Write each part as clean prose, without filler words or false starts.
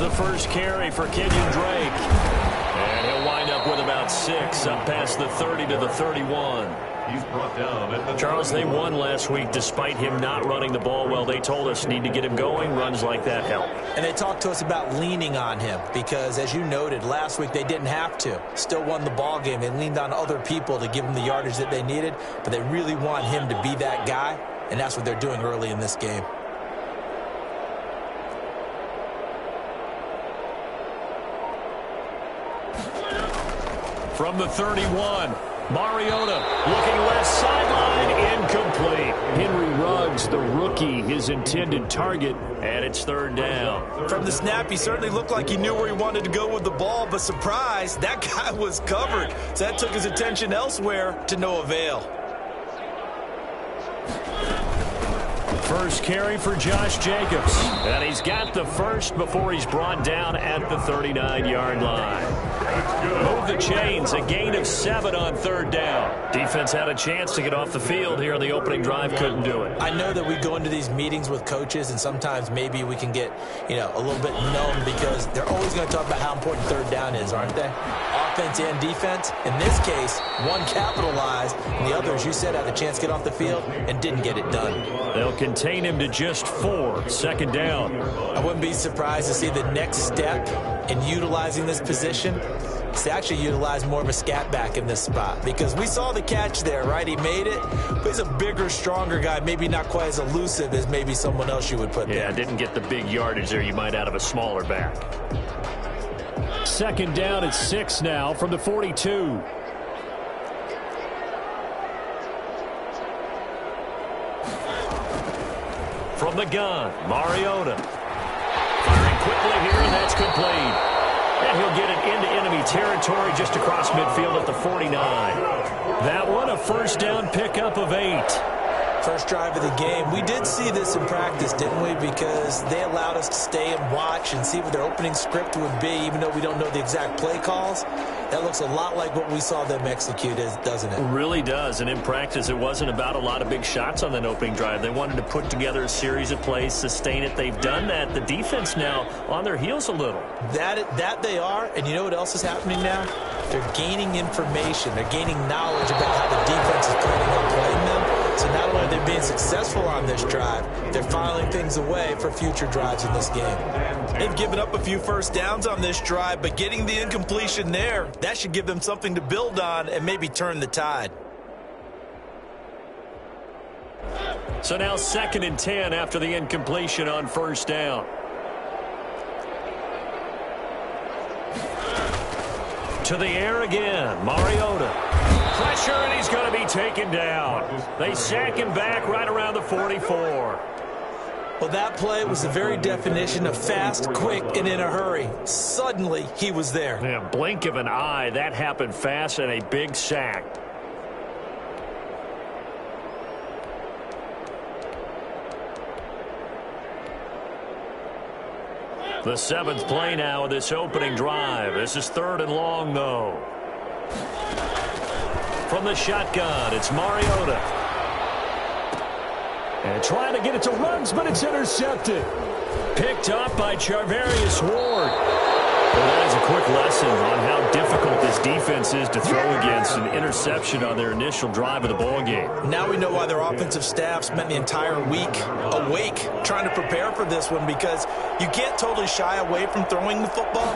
the first carry for Kenyon Drake. And he'll wind up with about 6, up past the 30 to the 31. He's brought down at the Charles, they won last week despite him not running the ball well. They told us need to get him going. Runs like that help. And they talked to us about leaning on him because, as you noted, last week they didn't have to. Still won the ball game. They leaned on other people to give them the yardage that they needed, but they really want him to be that guy, and that's what they're doing early in this game. From the 31, Mariota looking left sideline, incomplete. Henry Ruggs, the rookie, his intended target, and it's 3rd down. From the snap, he certainly looked like he knew where he wanted to go with the ball, but surprise, that guy was covered. So that took his attention elsewhere to no avail. First carry for Josh Jacobs, and he's got the first before he's brought down at the 39-yard line. Move the chains, a gain of 7 on 3rd down. Defense had a chance to get off the field here on the opening drive, couldn't do it. I know that we go into these meetings with coaches, and sometimes maybe we can get, a little bit numb because they're always going to talk about how important 3rd down is, aren't they? Offense and defense. In this case, one capitalized, and the other, as you said, had a chance to get off the field and didn't get it done. They'll contain him to just 4, 2nd down. I wouldn't be surprised to see the next step in utilizing this position is to actually utilize more of a scat back in this spot, because we saw the catch there, right? He made it, but he's a bigger, stronger guy, maybe not quite as elusive as maybe someone else you would put there. Yeah, didn't get the big yardage there you might out of a smaller back. 2nd down at 6 now from the 42. From the gun, Mariota. Firing quickly here, and that's complete. And he'll get it into enemy territory just across midfield at the 49. That one, a 1st down pickup of 8. First drive of the game. We did see this in practice, didn't we? Because they allowed us to stay and watch and see what their opening script would be, even though we don't know the exact play calls. That looks a lot like what we saw them execute, doesn't it? It really does. And in practice, it wasn't about a lot of big shots on that opening drive. They wanted to put together a series of plays, sustain it. They've done that. The defense now on their heels a little. That they are. And you know what else is happening now? They're gaining information. They're gaining knowledge about how the defense is planning on playing them. So not only are they being successful on this drive, they're filing things away for future drives in this game. They've given up a few 1st downs on this drive, but getting the incompletion there, that should give them something to build on and maybe turn the tide. So now 2nd and 10 after the incompletion on 1st down. To the air again, Mariota. Pressure, and he's going to be taken down. They sack him back right around the 44. Well, that play was the very definition of fast, quick, and in a hurry. Suddenly, he was there. Yeah, blink of an eye, that happened fast, and a big sack. The 7th play now of this opening drive. This is 3rd and long, though. From the shotgun, it's Mariota. And trying to get it to Ruggs, but it's intercepted. Picked up by Charvarius Ward. Well, that is a quick lesson on how difficult this defense is to throw against. An interception on their initial drive of the ballgame. Now we know why their offensive staff spent the entire week awake trying to prepare for this one, because you can't totally shy away from throwing the football,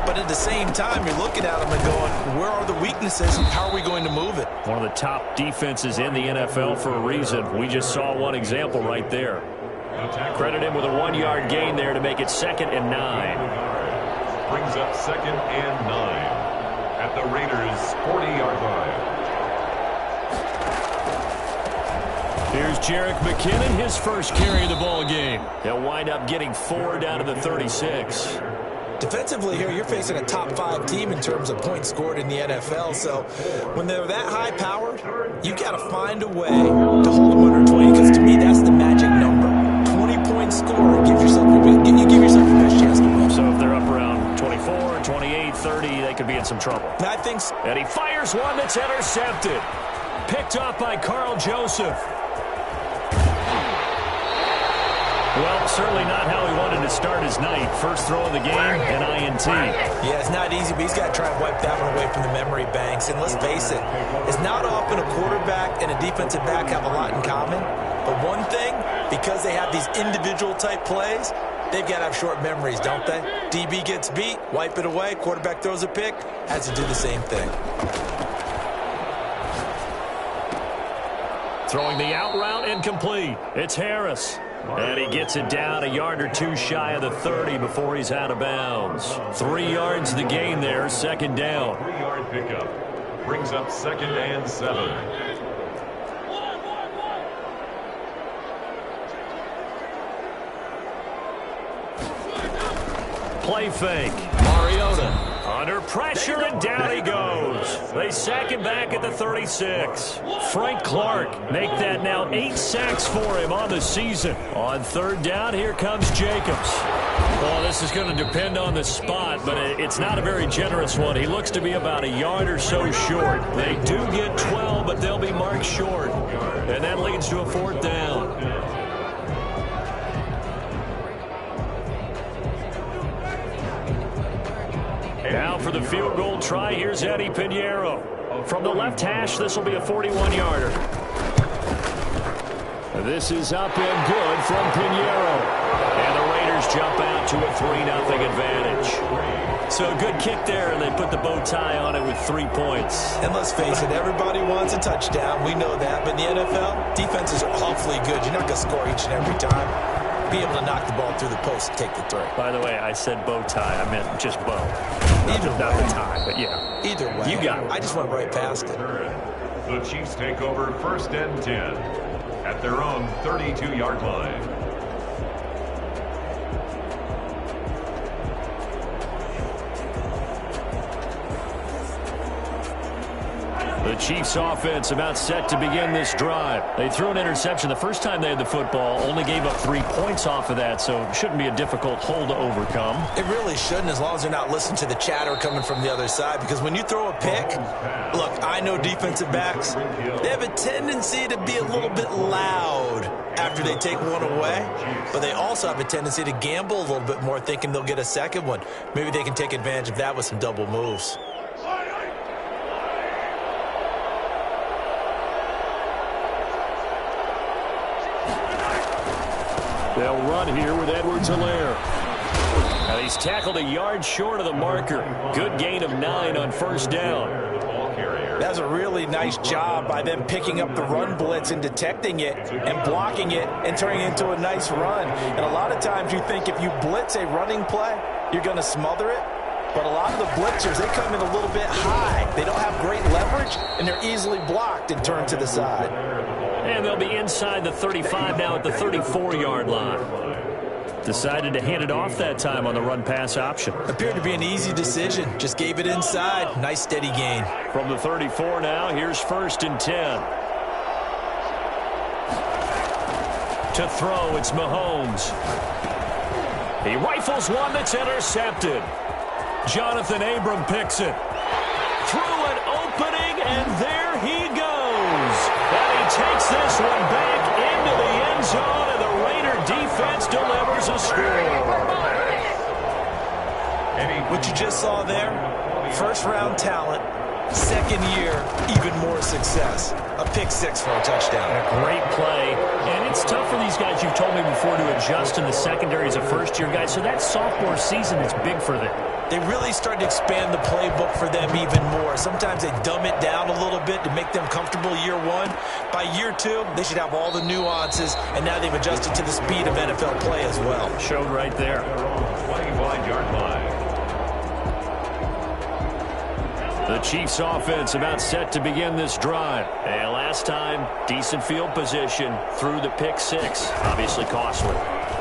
but at the same time you're looking at them and going, where are the weaknesses and how are we going to move it? One of the top defenses in the NFL for a reason. We just saw one example right there. Credit him with a 1-yard gain there to make it 2nd and 9. brings up 2nd and 9 at the Raiders' 40-yard line. Here's Jerick McKinnon, his first carry of the ball game. He'll wind up getting 4 down to the 36. Defensively here, you're facing a top 5 team in terms of points scored in the NFL. So when they're that high-powered, you've got to find a way to hold them under 20, because to me, that's the magic number. 20-point score gives yourself you give yourself the best chance to win. So if they're up around 24, 28, 30, they could be in some trouble. I think so. And he fires one that's intercepted. Picked up by Carl Joseph. Well, certainly not how he wanted to start his night. First throw of the game, an INT. Yeah, it's not easy, but he's got to try and wipe that one away from the memory banks. And let's face it, it's not often a quarterback and a defensive back have a lot in common. But one thing, because they have these individual type plays, they've got to have short memories, don't they? DB gets beat, wipe it away, quarterback throws a pick, has to do the same thing. Throwing the out route incomplete. It's Harris. And he gets it down a yard or two shy of the 30 before he's out of bounds. 3 yards the gain there, second down. 3-yard pickup. Brings up 2nd and 7. Play fake. Mariota under pressure, and down he goes. They sack him back at the 36. Frank Clark make that now 8 sacks for him on the season. On 3rd down, here comes Jacobs. Well, this is going to depend on the spot, but it's not a very generous one. He looks to be about a yard or so short. They do get 12, but they'll be marked short. And that leads to a 4th down. Now for the field goal try, here's Eddie Pinheiro. From the left hash, this will be a 41-yarder. This is up and good from Pinheiro. And the Raiders jump out to a 3-0 advantage. So a good kick there, and they put the bow tie on it with 3 points. And let's face it, everybody wants a touchdown. We know that. But in the NFL, defenses are awfully good. You're not going to score each and every time. Be able to knock the ball through the post and take the 3. By the way, I said bow tie. I meant just bow. Either way. Not the tie, but yeah. Either way. You got it. I just went right past it. The Chiefs take over 1st and 10 at their own 32-yard line. The Chiefs offense about set to begin this drive. They threw an interception the first time they had the football, only gave up 3 points off of that, so it shouldn't be a difficult hole to overcome. It really shouldn't, as long as they're not listening to the chatter coming from the other side, because when you throw a pick, look, I know defensive backs, they have a tendency to be a little bit loud after they take one away, but they also have a tendency to gamble a little bit more, thinking they'll get a second one. Maybe they can take advantage of that with some double moves. They'll run here with Edwards-Helaire. Now he's tackled a yard short of the marker. Good gain of 9 on 1st down. That's a really nice job by them picking up the run blitz and detecting it and blocking it and turning it into a nice run. And a lot of times you think if you blitz a running play, you're going to smother it. But a lot of the blitzers, they come in a little bit high. They don't have great leverage, and they're easily blocked and turned to the side. And they'll be inside the 35 now at the 34-yard line. Decided to hand it off that time on the run-pass option. Appeared to be an easy decision. Just gave it inside. Nice steady gain. From the 34 now, here's 1st and 10. To throw, it's Mahomes. He rifles one that's intercepted. Jonathan Abram picks it. Through an opening, and there he goes. And he takes this one back into the end zone, and the Raider defense delivers a score. What you just saw there, first-round talent, second year, even more success. A pick 6 for a touchdown. A great play. And it's tough for these guys, you've told me before, to adjust in the secondary as a first-year guy. So that sophomore season is big for them. They really started to expand the playbook for them even more. Sometimes they dumb it down a little bit to make them comfortable year 1. By year 2, they should have all the nuances, and now they've adjusted to the speed of NFL play as well. Showed right there. 25-yard line. The Chiefs offense about set to begin this drive. And last time, decent field position through the pick 6. Obviously costly.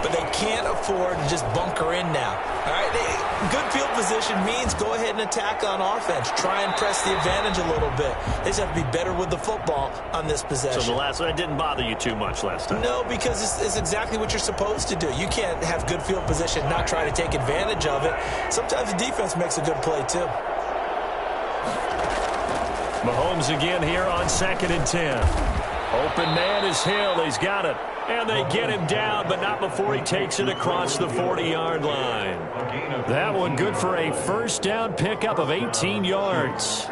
But they can't afford to just bunker in now. All right, good field position means go ahead and attack on offense. Try and press the advantage a little bit. They just have to be better with the football on this possession. So the last one didn't bother you too much last time? No, because it's exactly what you're supposed to do. You can't have good field position and not try to take advantage of it. Sometimes the defense makes a good play too. Mahomes again here on 2nd and 10. Open man is Hill. He's got it. And they get him down, but not before he takes it across the 40-yard line. That one good for a first down pickup of 18 yards.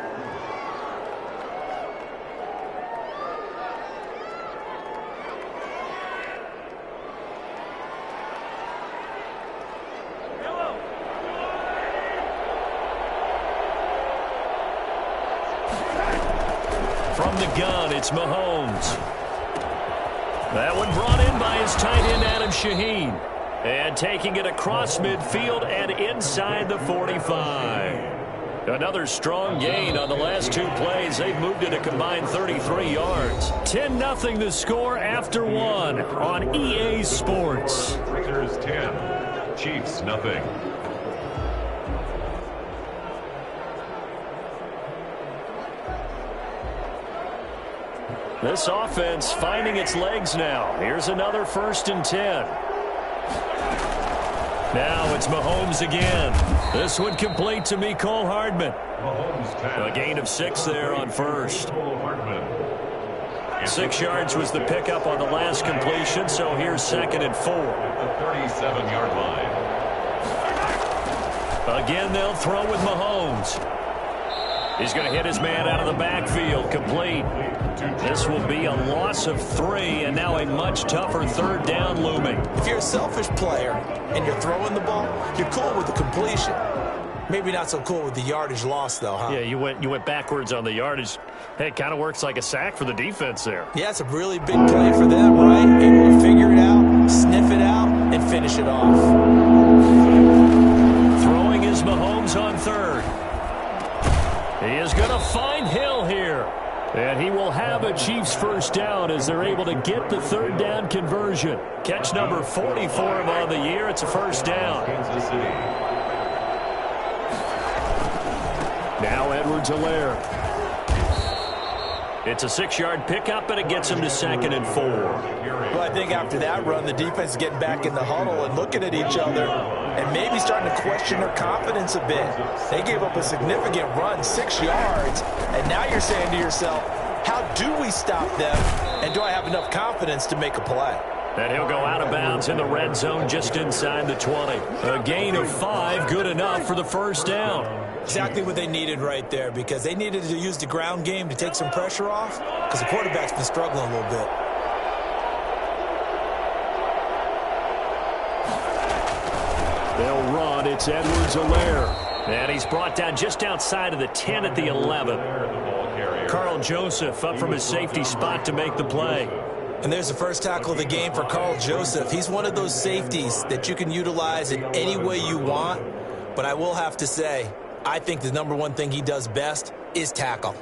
From the gun, it's Mahomes. That one brought in by his tight end, Adam Shaheen. And taking it across midfield and inside the 45. Another strong gain on the last two plays. They've moved it a combined 33 yards. 10-0 the score after one on EA Sports. Raiders 10, Chiefs nothing. This offense finding its legs now. Here's another 1st and 10. Now it's Mahomes again. This one complete to Mecole Hardman. A gain of 6 there on first. 6 yards was the pickup on the last completion, so here's 2nd and 4. At the 37-yard line. Again, they'll throw with Mahomes. He's going to hit his man out of the backfield, complete. This will be a loss of 3, and now a much tougher 3rd down looming. If you're a selfish player and you're throwing the ball, you're cool with the completion. Maybe not so cool with the yardage loss, though, huh? Yeah, you went backwards on the yardage. Hey, it kind of works like a sack for the defense there. Yeah, it's a really big play for them, right? Able to figure it out, sniff it out, and finish it off. Throwing is Mahomes on 3rd. He is going to find Hill here. And he will have a Chiefs first down as they're able to get the 3rd down conversion. Catch number 40 for him on the year. It's a first down. Kansas City. Now Edwards-Helaire. It's a 6-yard pickup, and it gets him to 2nd and 4. Well, I think after that run, the defense is getting back in the huddle and looking at each other and maybe starting to question their confidence a bit. They gave up a significant run, 6 yards, and now you're saying to yourself, how do we stop them, and do I have enough confidence to make a play? And he'll go out of bounds in the red zone just inside the 20. A gain of 5, good enough for the first down. Exactly what they needed right there, because they needed to use the ground game to take some pressure off, because the quarterback's been struggling a little bit. They'll run. It's Edwards-Helaire. And he's brought down just outside of the 10 at the 11. Carl Joseph up from his safety spot to make the play. And there's the first tackle of the game for Carl Joseph. He's one of those safeties that you can utilize in any way you want. But I will have to say, I think the number one thing he does best is tackle.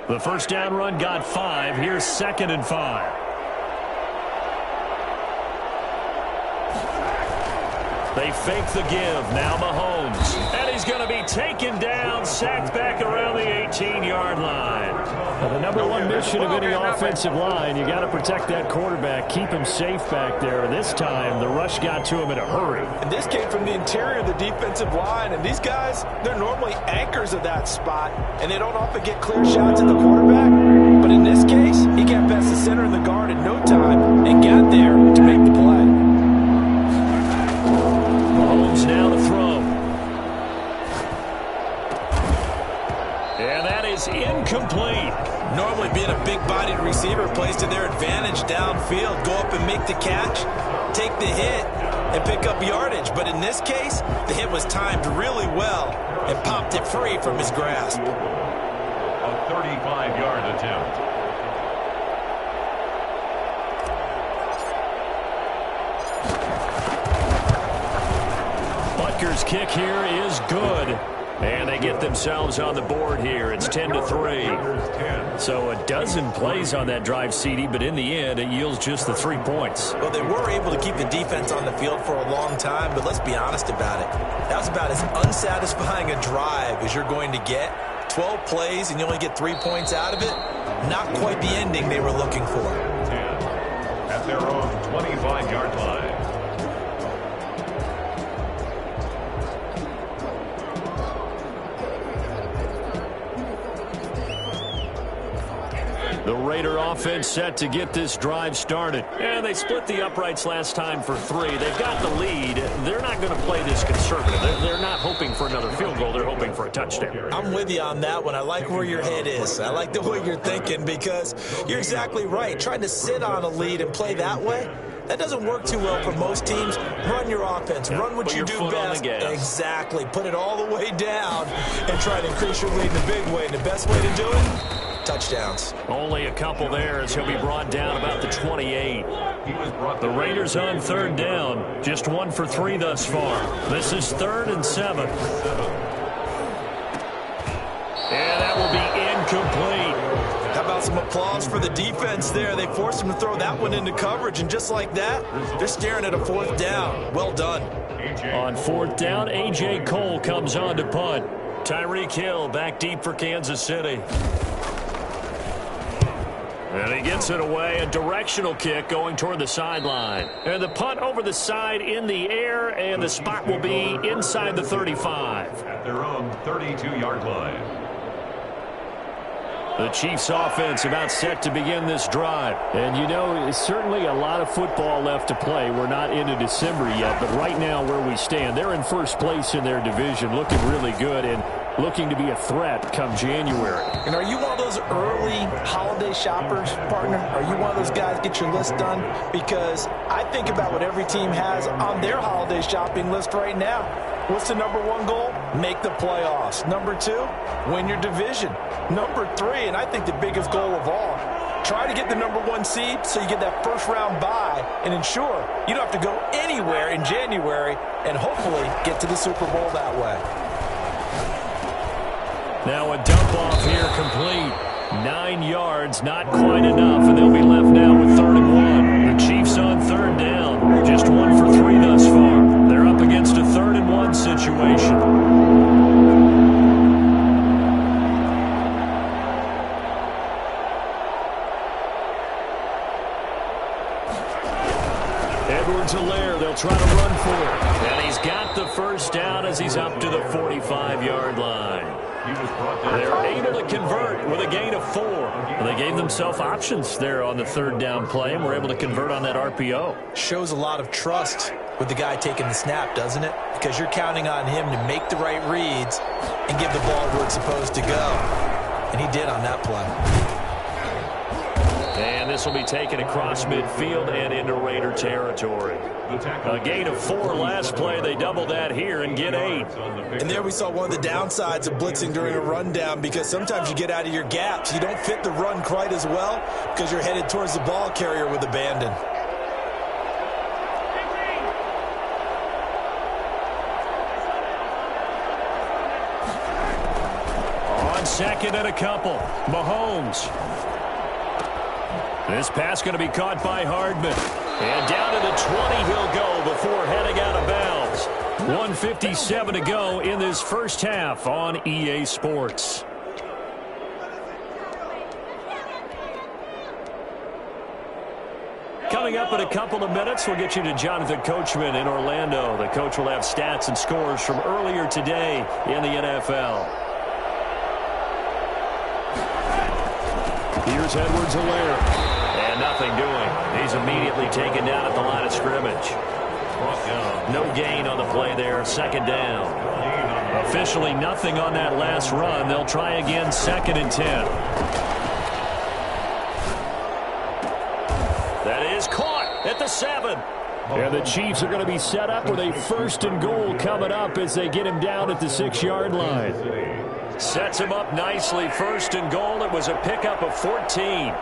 The first down run got 5. Here's 2nd and 5. They fake the give. Now Mahomes. And he's going to be taken down, sacked back around the 18-yard line. Well, the number one mission of any offensive line, you got to protect that quarterback, keep him safe back there. This time, the rush got to him in a hurry. And this came from the interior of the defensive line. And these guys, they're normally anchors of that spot, and they don't often get clear shots at the quarterback. But in this case, he got past the center and the guard in no time and got there to make the play. Mahomes now to throw. And that is incomplete. Normally being a big-bodied receiver plays to their advantage downfield. Go up and make the catch, take the hit, and pick up yardage. But in this case, the hit was timed really well and popped it free from his grasp. A 35-yard attempt. Butker's kick here is good. And they get themselves on the board here. It's 10-3. So a dozen plays on that drive, CD, but in the end, it yields just the 3 points. Well, they were able to keep the defense on the field for a long time, but let's be honest about it. That was about as unsatisfying a drive as you're going to get. 12 plays and you only get 3 points out of it. Not quite the ending they were looking for. 10 at their own 25-yard line. The Raider offense set to get this drive started. And they split the uprights last time for 3. They've got the lead. They're not going to play this conservative. They're not hoping for another field goal. They're hoping for a touchdown. I'm with you on that one. I like where your head is. I like the way you're thinking because you're exactly right. Trying to sit on a lead and play that way, that doesn't work too well for most teams. Run your offense. Run what you do best. Exactly. Put it all the way down and try to increase your lead in a big way. And the best way to do it? Touchdowns. Only a couple there as he'll be brought down about the 28. The Raiders on 3rd down. Just 1 for 3 thus far. This is 3rd and 7. And that will be incomplete. How about some applause for the defense there? They forced him to throw that one into coverage, and just like that, they're staring at a 4th down. Well done. On 4th down, A.J. Cole comes on to punt. Tyreek Hill back deep for Kansas City. And he gets it away, a directional kick going toward the sideline. And the punt over the side in the air, and the spot will be inside the 35. At their own 32-yard line. The Chiefs offense about set to begin this drive. And you know, certainly a lot of football left to play. We're not into December yet, but right now where we stand, they're in first place in their division, looking really good and looking to be a threat come January. And are you one of those early holiday shoppers, partner? Are you one of those guys get your list done? Because I think about what every team has on their holiday shopping list right now. What's the number 1 goal? Make the playoffs. Number 2, win your division. Number 3, and I think the biggest goal of all, try to get the number 1 seed so you get that first-round bye and ensure you don't have to go anywhere in January and hopefully get to the Super Bowl that way. Now a dump off here complete. 9 yards, not quite enough, and they'll be left now with 3rd and 1. The Chiefs on 3rd down. Just 1 for 3 thus far. They're up against a 3rd and 1 situation. Edwards-Helaire, they'll try to run for it. And he's got the first down as he's up to the 45-yard line. They're able to convert with a gain of 4. They gave themselves options there on the 3rd down play and were able to convert on that RPO. Shows a lot of trust with the guy taking the snap, doesn't it? Because you're counting on him to make the right reads and give the ball where it's supposed to go. And he did on that play. And this will be taken across midfield and into Raider territory. A gain of 4 last play. They double that here and get 8. And there we saw one of the downsides of blitzing during a rundown, because sometimes you get out of your gaps. You don't fit the run quite as well because you're headed towards the ball carrier with abandon. On 2nd and a couple, Mahomes. This pass going to be caught by Hardman. And down to the 20 he'll go before heading out of bounds. 1:57 to go in this first half on EA Sports. Coming up in a couple of minutes, we'll get you to Jonathan Coachman in Orlando. The coach will have stats and scores from earlier today in the NFL. Here's Edwards-Helaire. And nothing doing. He's immediately taken down at the line of scrimmage. No gain on the play there. 2nd down. Officially nothing on that last run. They'll try again 2nd and 10. That is caught at the 7. And the Chiefs are going to be set up with a 1st and goal coming up as they get him down at the 6-yard line. Sets him up nicely. 1st and goal. It was a pickup of 14.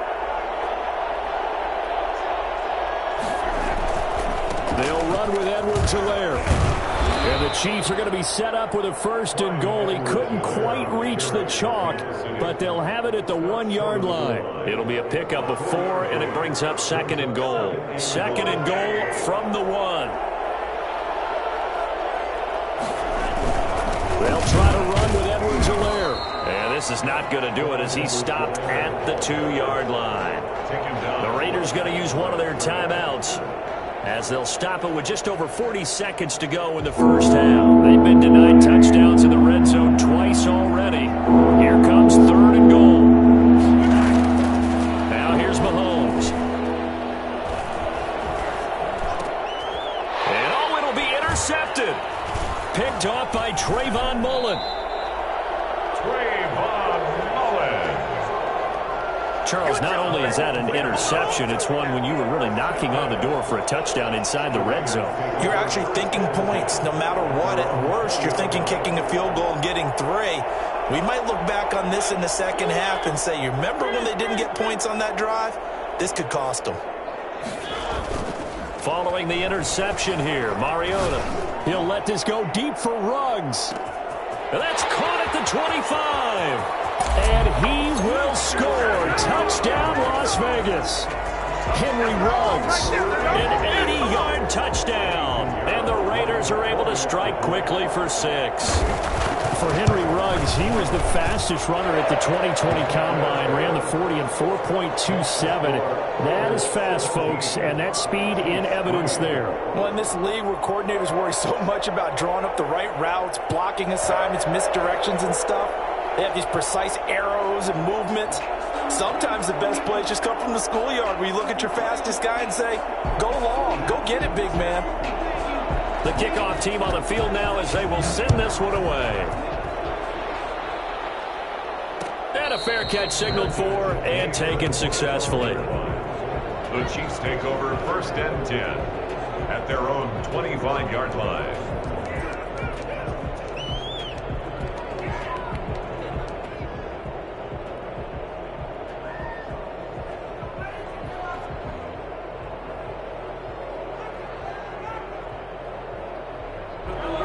They'll run with Edwards-Helaire. And the Chiefs are going to be set up with a 1st and goal. He couldn't quite reach the chalk, but they'll have it at the 1-yard line. It'll be a pickup of 4, and it brings up 2nd and goal. 2nd and goal from the 1. They'll try to run with Edwards-Helaire. And this is not going to do it as he's stopped at the 2-yard line. The Raiders going to use one of their timeouts as they'll stop it with just over 40 seconds to go in the first half. They've been denied touchdowns in the red zone twice already. Here comes 3rd and goal. caught by Trayvon Mullen. Charles, not only is that an interception, it's one when you were really knocking on the door for a touchdown inside the red zone. You're actually thinking points. No matter what, at worst, you're thinking kicking a field goal and getting 3. We might look back on this in the second half and say, you remember when they didn't get points on that drive? This could cost them. Following the interception here, Mariota. He'll let this go deep for Ruggs. That's caught at the 25. And he will score. Touchdown, Las Vegas. Henry Ruggs, an 80-yard touchdown. And the Raiders are able to strike quickly for 6. For Henry Ruggs, he was the fastest runner at the 2020 Combine. Ran the 40 in 4.27. That is fast, folks, and that speed in evidence there. Well, in this league where coordinators worry so much about drawing up the right routes, blocking assignments, misdirections and stuff, they have these precise arrows and movements. Sometimes the best plays just come from the schoolyard where you look at your fastest guy and say, go long, go get it, big man. The kickoff team on the field now as they will send this one away. And a fair catch signaled for and taken successfully. The Chiefs take over 1st and 10 at their own 25-yard line.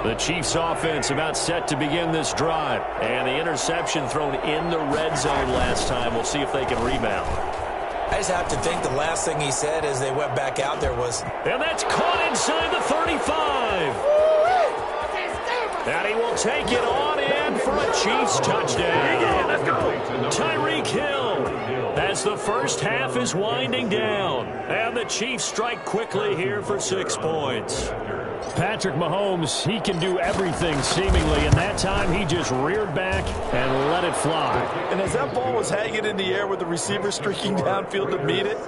The Chiefs offense about set to begin this drive. And the interception thrown in the red zone last time. We'll see if they can rebound. I just have to think the last thing he said as they went back out there was, and that's caught inside the 35. And he will take it on in for a Chiefs touchdown. Let's go. Tyreek Hill as the first half is winding down. And the Chiefs strike quickly here for 6 points. Patrick Mahomes, he can do everything seemingly, and that time he just reared back and let it fly. And as that ball was hanging in the air with the receiver streaking downfield to meet it,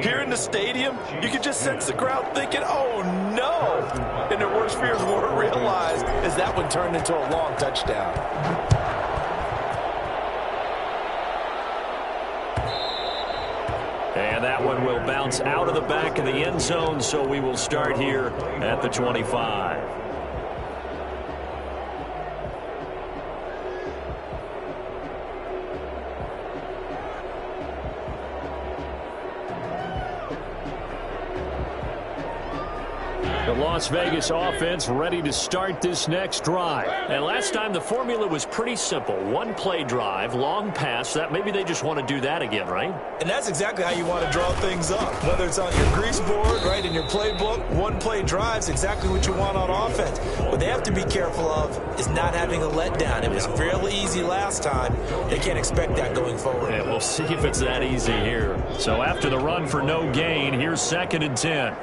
here in the stadium, you could just sense the crowd thinking, oh no! And their worst fears weren't realized as that one turned into a long touchdown. And that one will bounce out of the back of the end zone, so we will start here at the 25. The Las Vegas offense ready to start this next drive. And last time the formula was pretty simple. One play drive, long pass. That maybe they just want to do that again, right? And that's exactly how you want to draw things up. Whether it's on your grease board, right, in your playbook, one play drive's exactly what you want on offense. What they have to be careful of is not having a letdown. It was fairly easy last time. They can't expect that going forward. And we'll see if it's that easy here. So after the run for no gain, here's 2nd and 10.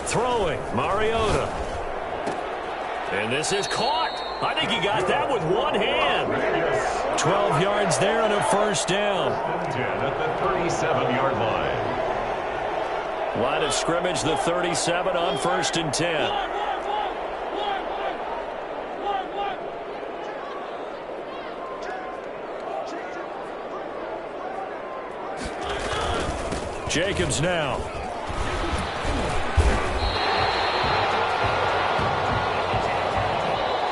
Throwing, Mariota. And this is caught. I think he got that with one hand. 12 yards there and a first down. At the 37-yard line. Line of scrimmage, the 37 on 1st and 10. Jacobs now.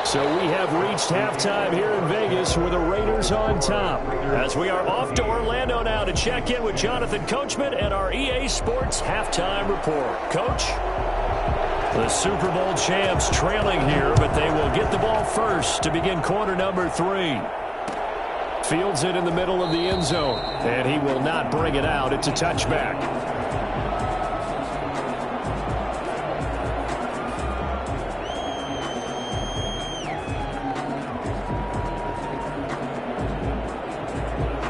So we have reached halftime here in Vegas with the Raiders on top. As we are off to Orlando now to check in with Jonathan Coachman and our EA Sports halftime report. Coach? The Super Bowl champs trailing here, but they will get the ball first to begin quarter number 3. Fields it in the middle of the end zone, and he will not bring it out. It's a touchback.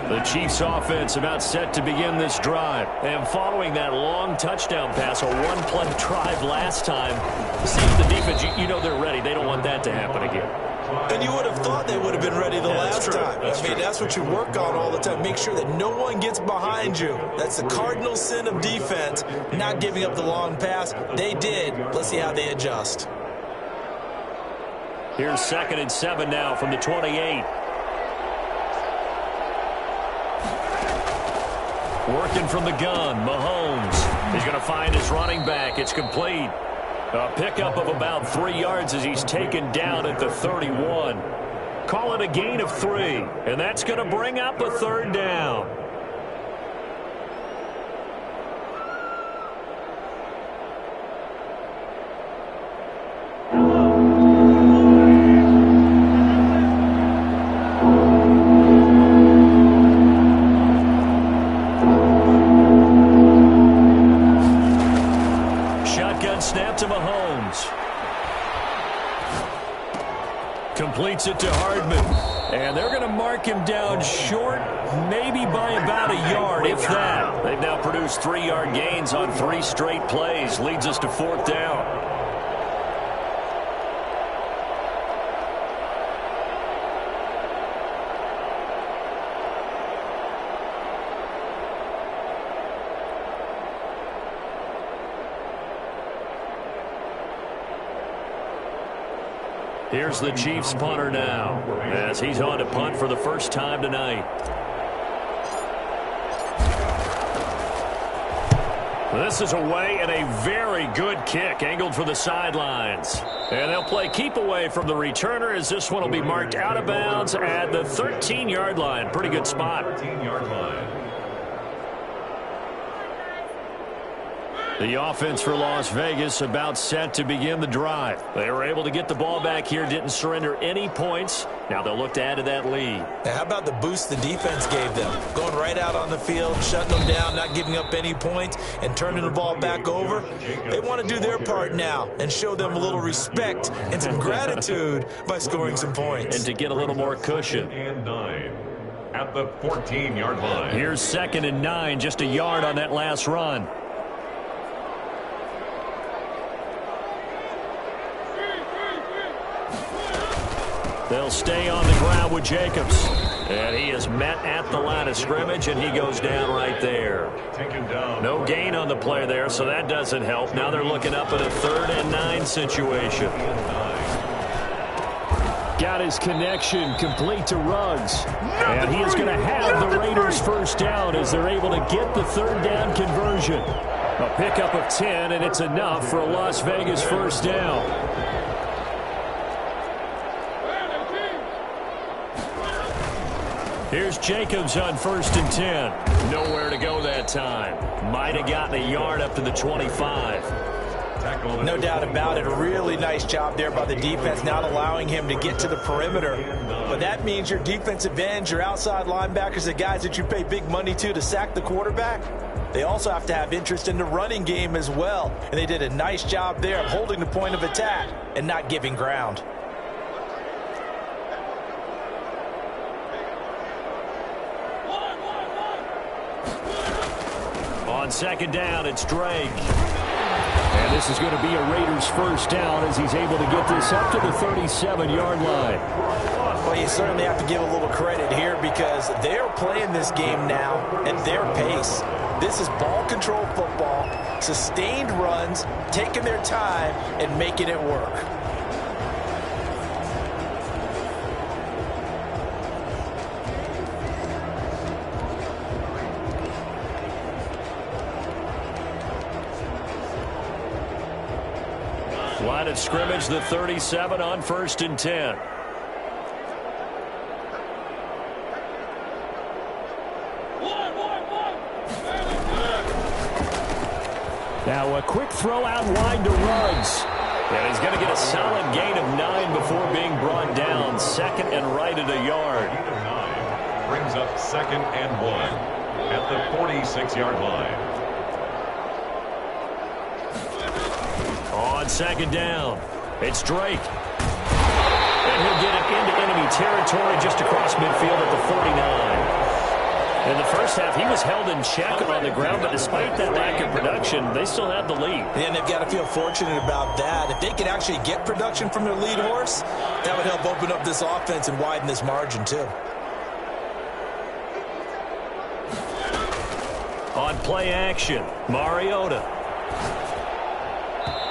The Chiefs offense about set to begin this drive. And following that long touchdown pass, a one-play drive last time, see if the defense, you know they're ready. They don't want that to happen again. And you would have thought they would have been ready the last time. That's what you work on all the time. Make sure that no one gets behind you. That's the cardinal sin of defense, not giving up the long pass. They did. Let's see how they adjust. Here's 2nd and 7 now from the 28. Working from the gun, Mahomes. He's going to find his running back. It's complete. A pickup of about 3 yards as he's taken down at the 31. Call it a gain of 3, and that's going to bring up a 3rd down. Snap to Mahomes. Completes it to Hardman. And they're going to mark him down short, maybe by about a yard, if that. They've now produced 3-yard gains on 3 straight plays. Leads us to 4th down. Here's the Chiefs punter now, as he's on to punt for the first time tonight. This is away and a very good kick, angled for the sidelines. And they'll play keep away from the returner, as this one will be marked out of bounds at the 13-yard line. Pretty good spot. 13-yard line. The offense for Las Vegas about set to begin the drive. They were able to get the ball back here, didn't surrender any points. Now they'll look to add to that lead. Now, how about the boost the defense gave them? Going right out on the field, shutting them down, not giving up any points, and turning the ball back over. They want to do their part now and show them a little respect and some gratitude by scoring some points. And to get a little more cushion. And 9 at the 14-yard line. Here's 2nd and 9, just a yard on that last run. They'll stay on the ground with Jacobs. And he is met at the line of scrimmage, and he goes down right there. No gain on the play there, so that doesn't help. Now they're looking up at a 3rd and 9 situation. Got his connection complete to Ruggs. And he is going to have the Raiders first down as they're able to get the 3rd down conversion. A pickup of 10, and it's enough for a Las Vegas first down. Here's Jacobs on 1st and 10. Nowhere to go that time. Might have gotten a yard up to the 25. No doubt about it. A really nice job there by the defense, not allowing him to get to the perimeter. But that means your defensive ends, your outside linebackers, the guys that you pay big money to sack the quarterback, they also have to have interest in the running game as well. And they did a nice job there of holding the point of attack and not giving ground. On 2nd down, it's Drake. And this is going to be a Raiders first down as he's able to get this up to the 37-yard line. Well, you certainly have to give a little credit here because they're playing this game now at their pace. This is ball control football, sustained runs, taking their time and making it work. Line of scrimmage, the 37 on 1st and 10. Now a quick throw out wide to Ruggs. And he's going to get a solid gain of 9 before being brought down. 2nd and right at a yard. 9 brings up 2nd and 1 at the 46-yard line. On 2nd down, it's Drake. And he'll get it into enemy territory just across midfield at the 49. In the first half, he was held in check on the ground, but despite that lack of production, they still have the lead. And they've got to feel fortunate about that. If they could actually get production from their lead horse, that would help open up this offense and widen this margin, too. On play action, Mariota.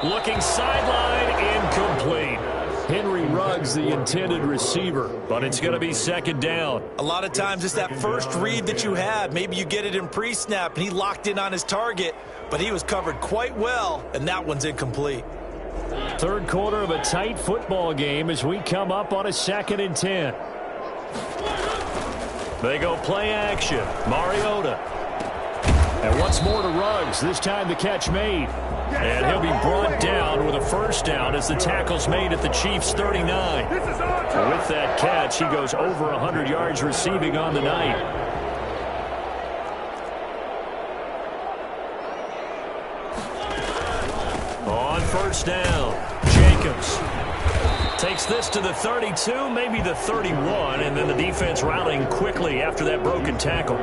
Looking sideline, incomplete. Henry Ruggs Ruggs, the intended receiver, but it's going to be second down. A lot of times it's that first read that you have. Maybe you get it in pre-snap, and he locked in on his target, but he was covered quite well, and that one's incomplete. Third quarter of a tight football game as we come up on a 2nd and 10. They go play action. Mariota. And once more to Ruggs. This time the catch made. And he'll be brought down with a first down as the tackle's made at the Chiefs' 39. With that catch, he goes over 100 yards receiving on the night. On first down, Jacobs takes this to the 32, maybe the 31, and then the defense rallying quickly after that broken tackle.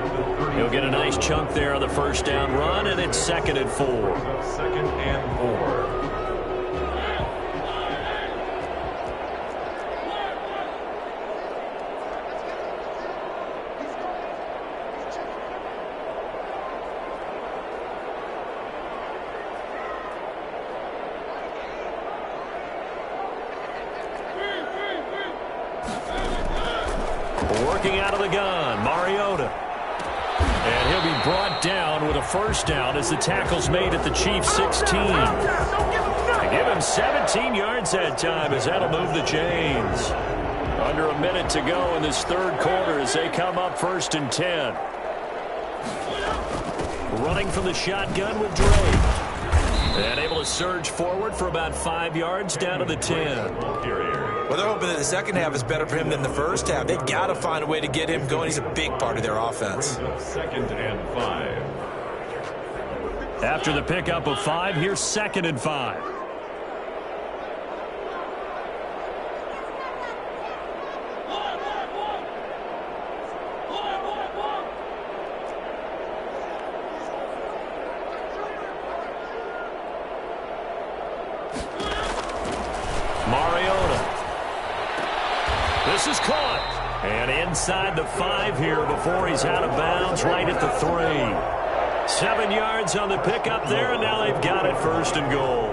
He'll get a nice chunk there on the first down run, and it's 2nd and 4. 2nd and 4. Working out of the gun, Mariota. And he'll be brought down with a first down as the tackle's made at the Chiefs' 16. They give him 17 yards that time as that'll move the chains. Under a minute to go in this third quarter as they come up 1st and 10. Running from the shotgun with Drake. And able to surge forward for about 5 yards down to the 10. Well, they're hoping that the second half is better for him than the first half. They've got to find a way to get him going. He's a big part of their offense. 2nd and 5. After the pickup of 5, here's 2nd and 5. Mariota. This is caught. And inside the 5 here before he's out of bounds right at the 3. 7 yards on the pickup there, and now they've got it 1st and goal.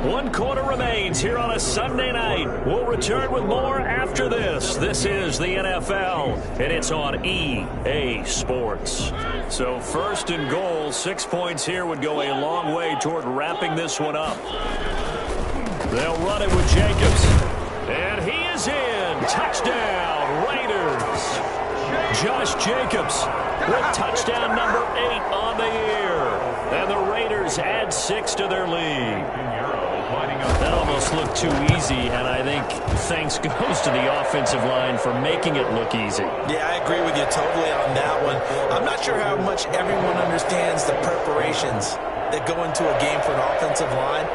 One quarter remains here on a Sunday night. We'll return with more after this. This is the NFL, and it's on EA Sports. So 1st and goal, 6 points here would go a long way toward wrapping this one up. They'll run it with Jacobs. And he is in. Touchdown, Raiders. Josh Jacobs with touchdown number 8 on the year. And the Raiders add 6 to their lead. That almost looked too easy, and I think thanks goes to the offensive line for making it look easy. Yeah, I agree with you totally on that one. I'm not sure how much everyone understands the preparations that go into a game for an offensive line,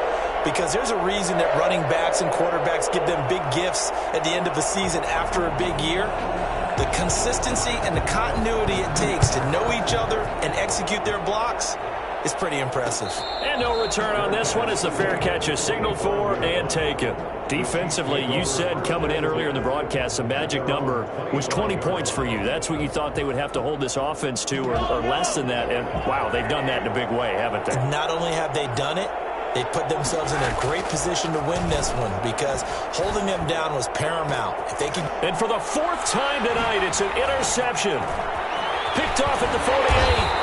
because there's a reason that running backs and quarterbacks give them big gifts at the end of the season after a big year. The consistency and the continuity it takes to know each other and execute their blocks is pretty impressive. And no return on this one as the fair catch is signaled for and taken. Defensively, you said coming in earlier in the broadcast, the magic number was 20 points for you. That's what you thought they would have to hold this offense to, or less than that. And, wow, they've done that in a big way, haven't they? Not only have they done it, they put themselves in a great position to win this one because holding them down was paramount. If they can... And for the 4th time tonight, it's an interception. Picked off at the 48,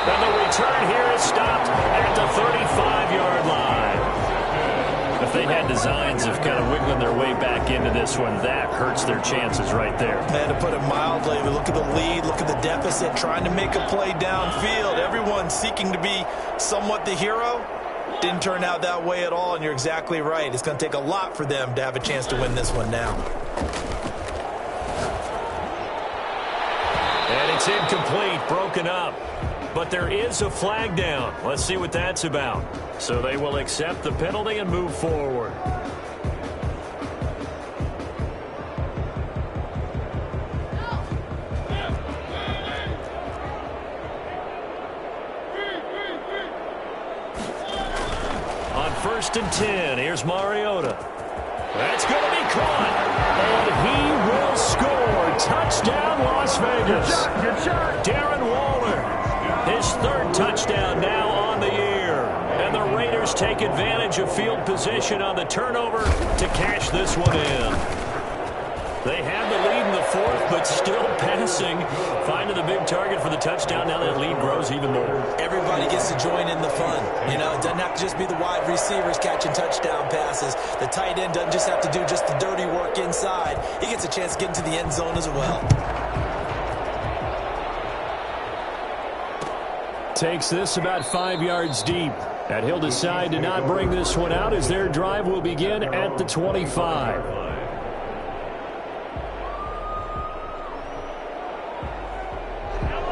and the return here is stopped at the 35-yard line. If they had designs of kind of wiggling their way back into this one, that hurts their chances right there. Man, to put it mildly, look at the lead, look at the deficit, trying to make a play downfield. Everyone seeking to be somewhat the hero. Didn't turn out that way at all, and you're exactly right. It's going to take a lot for them to have a chance to win this one now. And it's incomplete, broken up. But there is a flag down. Let's see what that's about. So they will accept the penalty and move forward. 1st and 10. Here's Mariota. That's going to be caught. And he will score. Touchdown, Las Vegas. Good shot. Darren Waller, his 3rd touchdown now on the year. And the Raiders take advantage of field position on the turnover to cash this one in. They have the lead in the 4th, but still passing. Finding the big target for the touchdown. Now that lead grows even more. Everybody gets to join in the fun. You know, it doesn't have to just be the wide receivers catching touchdown passes. The tight end doesn't just have to do just the dirty work inside. He gets a chance to get into the end zone as well. Takes this about 5 yards deep. And he'll decide to not bring this one out as their drive will begin at the 25.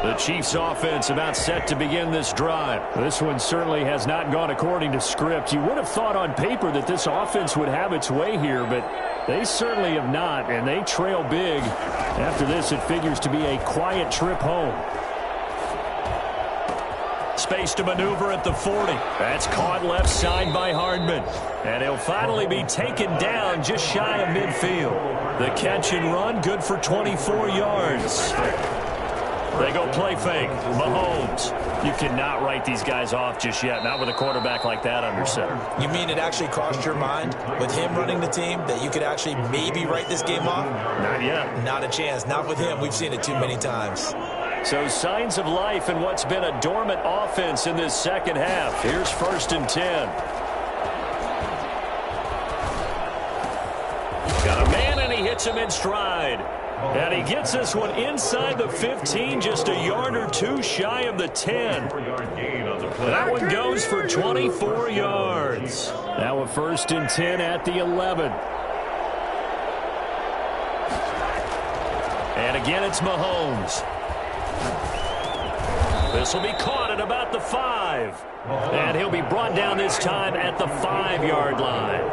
The Chiefs offense about set to begin this drive. This one certainly has not gone according to script. You would have thought on paper that this offense would have its way here, but they certainly have not, and they trail big. After this, it figures to be a quiet trip home. Space to maneuver at the 40. That's caught left side by Hardman. And he'll finally be taken down just shy of midfield. The catch and run good for 24 yards. They go play fake. Mahomes. You cannot write these guys off just yet. Not with a quarterback like that under center. You mean it actually crossed your mind with him running the team that you could actually maybe write this game off? Not yet. Not a chance. Not with him. We've seen it too many times. So signs of life in what's been a dormant offense in this second half. Here's 1st and 10. Got a man and he hits him in stride. And he gets this one inside the 15, just a yard or two shy of the 10. That one goes for 24 yards. Now a 1st and 10 at the 11. And again, it's Mahomes. This will be caught at about the 5. And he'll be brought down this time at the 5-yard line.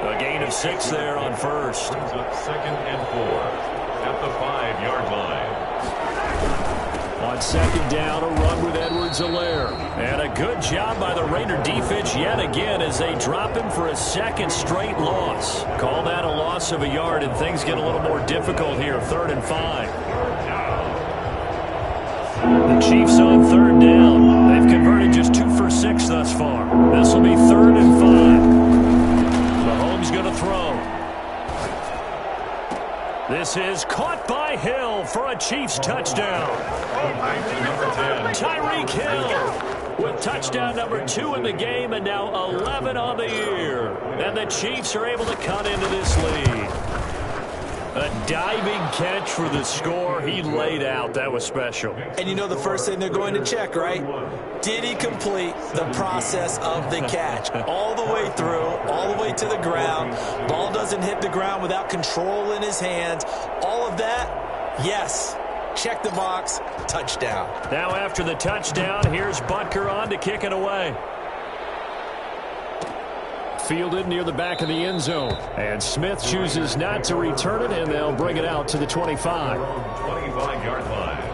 A gain of 6 there on 1st. 2nd and 4. At the 5-yard line. On 2nd down, a run with Edwards-Helaire. And a good job by the Raider defense yet again as they drop him for a 2nd straight loss. Call that a loss of a yard, and things get a little more difficult here. 3rd and 5. The Chiefs on 3rd down. They've converted just 2 for 6 thus far. This will be 3rd and 5. Mahomes going to throw. This is caught by Hill for a Chiefs touchdown. Tyreek Hill with touchdown number 2 in the game and now 11 on the year. And the Chiefs are able to cut into this lead. A diving catch for the score. He laid out. That was special. And you know the first thing they're going to check, right? Did he complete the process of the catch? All the way through, all the way to the ground. Ball doesn't hit the ground without control in his hands. All of that, yes. Check the box. Touchdown. Now after the touchdown, here's Butker on to kick it away. Fielded near the back of the end zone. And Smith chooses not to return it, and they'll bring it out to the 25. 25-yard line.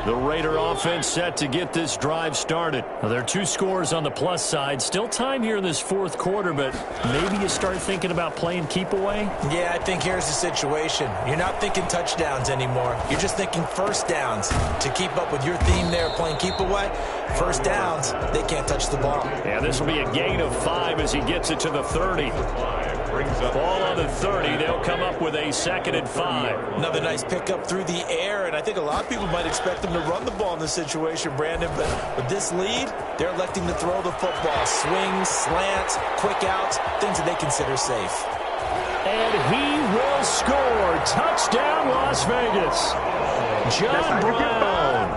The Raider offense set to get this drive started. Now, there are 2 scores on the plus side. Still time here in this 4th quarter, but maybe you start thinking about playing keep away? Yeah, I think here's the situation. You're not thinking touchdowns anymore. You're just thinking first downs. To keep up with your theme there, playing keep away, first downs, they can't touch the ball. Yeah, this will be a gain of 5 as he gets it to the 30. Ball on the 30. They'll come up with a 2nd and 5. Another nice pickup through the air, and I think a lot of people might expect them to run the ball in this situation, Brandon, but with this lead, they're electing to throw the football. Swings, slants, quick outs, things that they consider safe. And he will score. Touchdown, Las Vegas. John Brown,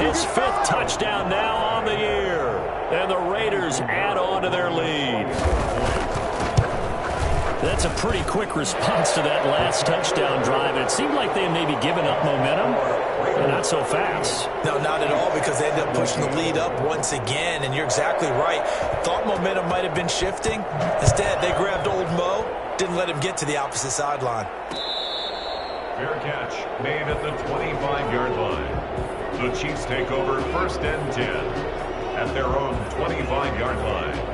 his 5th touchdown now on the year. And the Raiders add on to their lead. That's a pretty quick response to that last touchdown drive. And it seemed like they had maybe given up momentum, but not so fast. No, not at all, because they ended up pushing the lead up once again. And you're exactly right. Thought momentum might have been shifting. Instead, they grabbed old Mo, didn't let him get to the opposite sideline. Fair catch made at the 25-yard line. The Chiefs take over 1st and 10 at their own 25-yard line.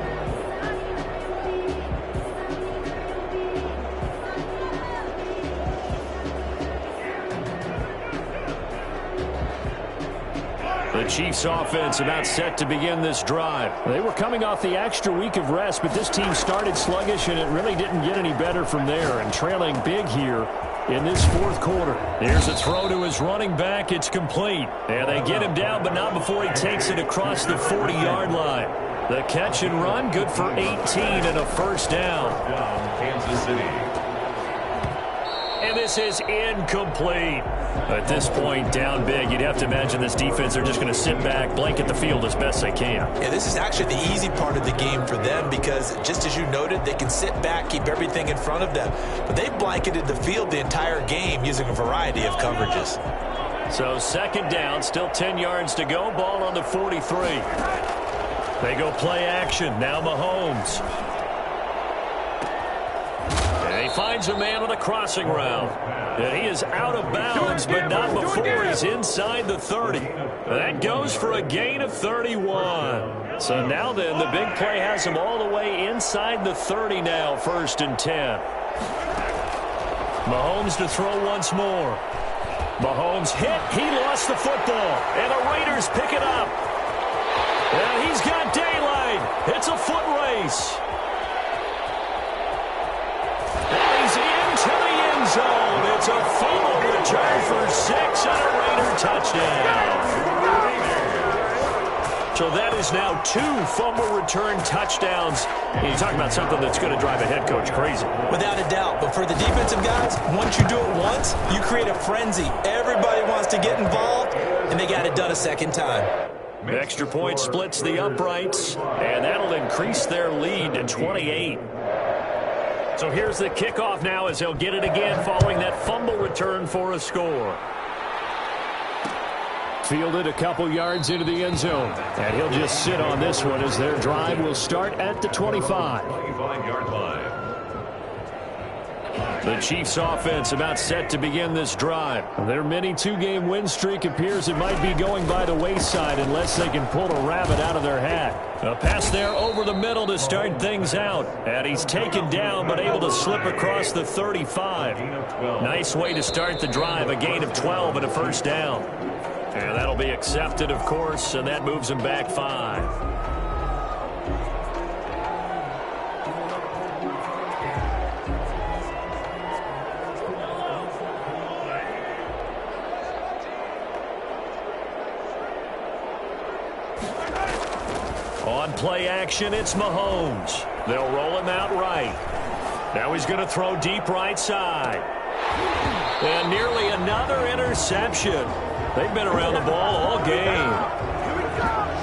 The Chiefs offense about set to begin this drive. They were coming off the extra week of rest, but this team started sluggish, and it really didn't get any better from there, and trailing big here in this fourth quarter. Here's a throw to his running back. It's complete. And they get him down, but not before he takes it across the 40-yard line. The catch and run, good for 18 and a first down. Kansas City. And this is incomplete. At this point, down big, you'd have to imagine this defense are just going to sit back, blanket the field as best they can. Yeah, this is actually the easy part of the game for them because, just as you noted, they can sit back, keep everything in front of them. But they've blanketed the field the entire game using a variety of coverages. So second down, still 10 yards to go, ball on the 43. They go play action, now Mahomes. And he finds a man on a crossing route. And he is out of bounds, but not before he's inside the 30. That goes for a gain of 31. So now then, the big play has him all the way inside the 30 now, 1st and 10. Mahomes to throw once more. Mahomes hit. He lost the football. And the Raiders pick it up. And he's got daylight. It's a foot race. And he's into the end zone. It's a fumble return for 6 and a Raider touchdown. So that is now 2 fumble return touchdowns. You talk about something that's going to drive a head coach crazy. Without a doubt. But for the defensive guys, once you do it once, you create a frenzy. Everybody wants to get involved, and they got it done a second time. The extra point splits the uprights, and that'll increase their lead to 28. So here's the kickoff now as he'll get it again following that fumble return for a score. Fielded a couple yards into the end zone. And he'll just sit on this one as their drive will start at the 25. 25-yard line. The Chiefs offense about set to begin this drive. Their mini 2-game win streak appears it might be going by the wayside unless they can pull a rabbit out of their hat. A pass there over the middle to start things out. And he's taken down but able to slip across the 35. Nice way to start the drive. A gain of 12 and a first down. And that'll be accepted, of course, and that moves him back 5. On play action, it's Mahomes. They'll roll him out right. Now he's going to throw deep right side. And nearly another interception. They've been around the ball all game.